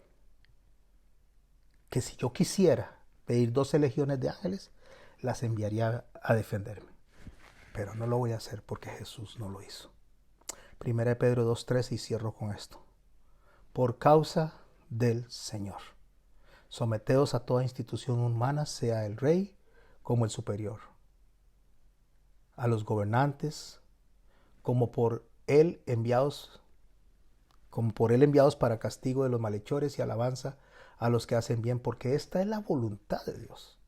B: que si yo quisiera pedir 12 legiones de ángeles, las enviaría a defenderme. Pero no lo voy a hacer porque Jesús no lo hizo. Primera de Pedro 2:3 y cierro con esto. Por causa del Señor. Someteos a toda institución humana, sea el rey como el superior. A los gobernantes, como por él enviados para castigo de los malhechores y alabanza a los que hacen bien, porque esta es la voluntad de Dios.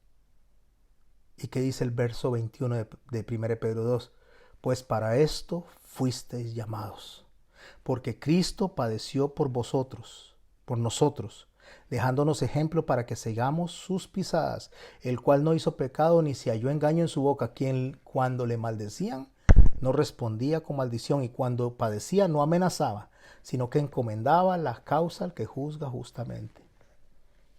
B: ¿Y qué dice el verso 21 de 1 Pedro 2? Pues para esto fuisteis llamados, porque Cristo padeció por vosotros, por nosotros, dejándonos ejemplo para que sigamos sus pisadas, el cual no hizo pecado ni se halló engaño en su boca, quien cuando le maldecían no respondía con maldición, y cuando padecía no amenazaba, sino que encomendaba la causa al que juzga justamente,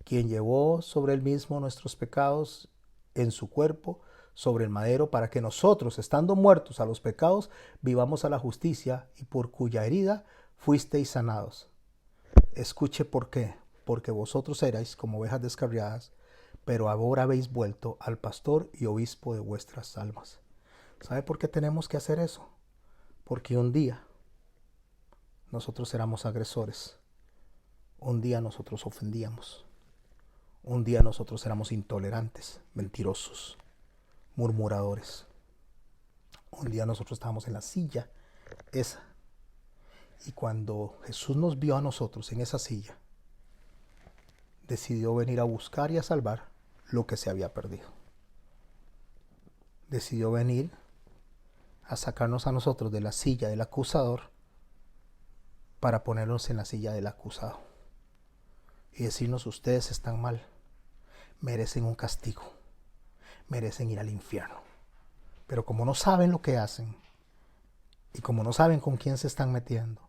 B: quien llevó sobre él mismo nuestros pecados en su cuerpo, sobre el madero para que nosotros, estando muertos a los pecados, vivamos a la justicia, y por cuya herida fuisteis sanados. Escuche por qué. Porque vosotros erais como ovejas descarriadas, pero ahora habéis vuelto al pastor y obispo de vuestras almas. ¿Sabe por qué tenemos que hacer eso? Porque un día nosotros éramos agresores. Un día nosotros ofendíamos. Un día nosotros éramos intolerantes, mentirosos, murmuradores. Un día nosotros estábamos en la silla esa. Y cuando Jesús nos vio a nosotros en esa silla, decidió venir a buscar y a salvar lo que se había perdido. Decidió venir a sacarnos a nosotros de la silla del acusador para ponernos en la silla del acusado y decirnos: ustedes están mal, merecen un castigo, merecen ir al infierno. Pero como no saben lo que hacen y como no saben con quién se están metiendo,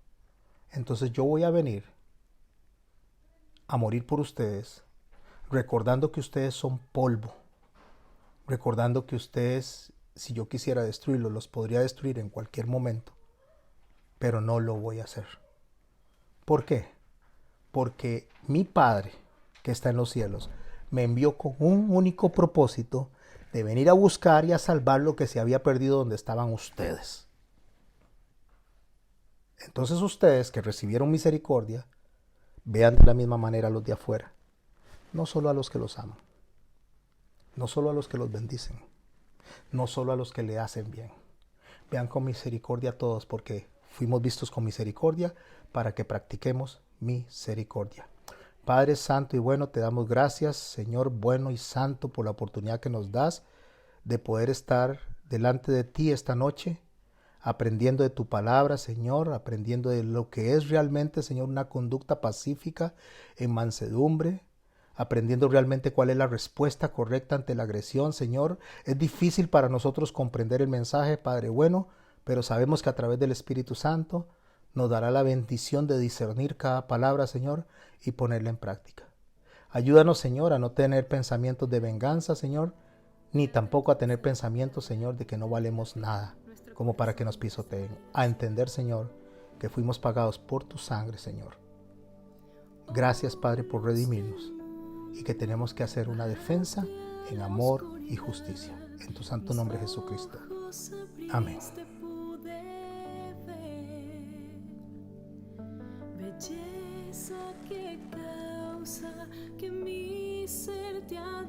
B: entonces yo voy a venir a morir por ustedes, recordando que ustedes son polvo, recordando que ustedes, si yo quisiera destruirlos, los podría destruir en cualquier momento, pero no lo voy a hacer. ¿Por qué? Porque mi Padre, que está en los cielos, me envió con un único propósito de venir a buscar y a salvar lo que se había perdido donde estaban ustedes. Entonces ustedes que recibieron misericordia, vean de la misma manera a los de afuera, no solo a los que los aman, no solo a los que los bendicen, no solo a los que le hacen bien. Vean con misericordia a todos, porque fuimos vistos con misericordia para que practiquemos misericordia. Padre santo y bueno, te damos gracias, Señor bueno y santo, por la oportunidad que nos das de poder estar delante de ti esta noche, aprendiendo de tu palabra, Señor, aprendiendo de lo que es realmente, Señor, una conducta pacífica en mansedumbre, aprendiendo realmente cuál es la respuesta correcta ante la agresión, Señor. Es difícil para nosotros comprender el mensaje, Padre bueno, pero sabemos que a través del Espíritu Santo nos dará la bendición de discernir cada palabra, Señor, y ponerla en práctica. Ayúdanos, Señor, a no tener pensamientos de venganza, Señor, ni tampoco a tener pensamientos, Señor, de que no valemos nada, como para que nos pisoteen. A entender, Señor, que fuimos pagados por tu sangre, Señor. Gracias, Padre, por redimirnos, y que tenemos que hacer una defensa en amor y justicia. En tu santo nombre, Jesucristo. Amén.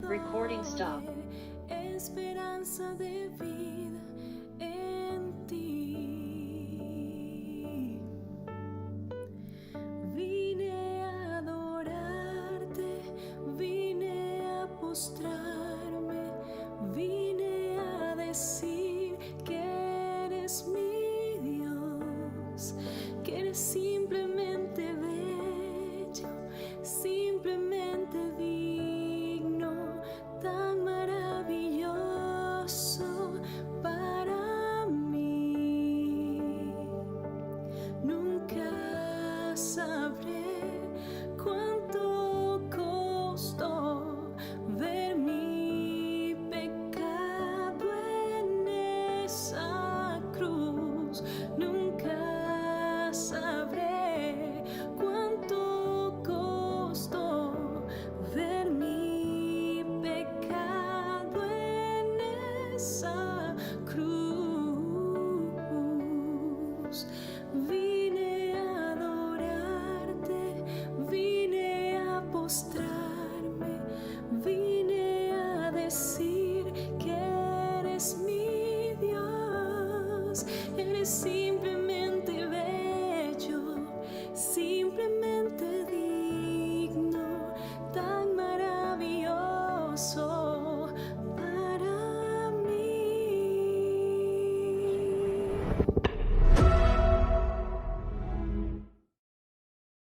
C: Recording stop.
D: Esperanza de vida en ti. Vine a adorarte, vine a postrarme, vine a decir que eres mi Dios, que eres simplemente bello, simplemente digno, tan maravilloso para mí. Nunca sabré cuánto costó ver mi pecado en esa cruz. Nunca sabré cuánto costó ver mi pecado en esa cruz. Vine a adorarte, vine a postrarme, vine a decir que eres mi Dios. Eres simplemente bello, simplemente digno, tan maravilloso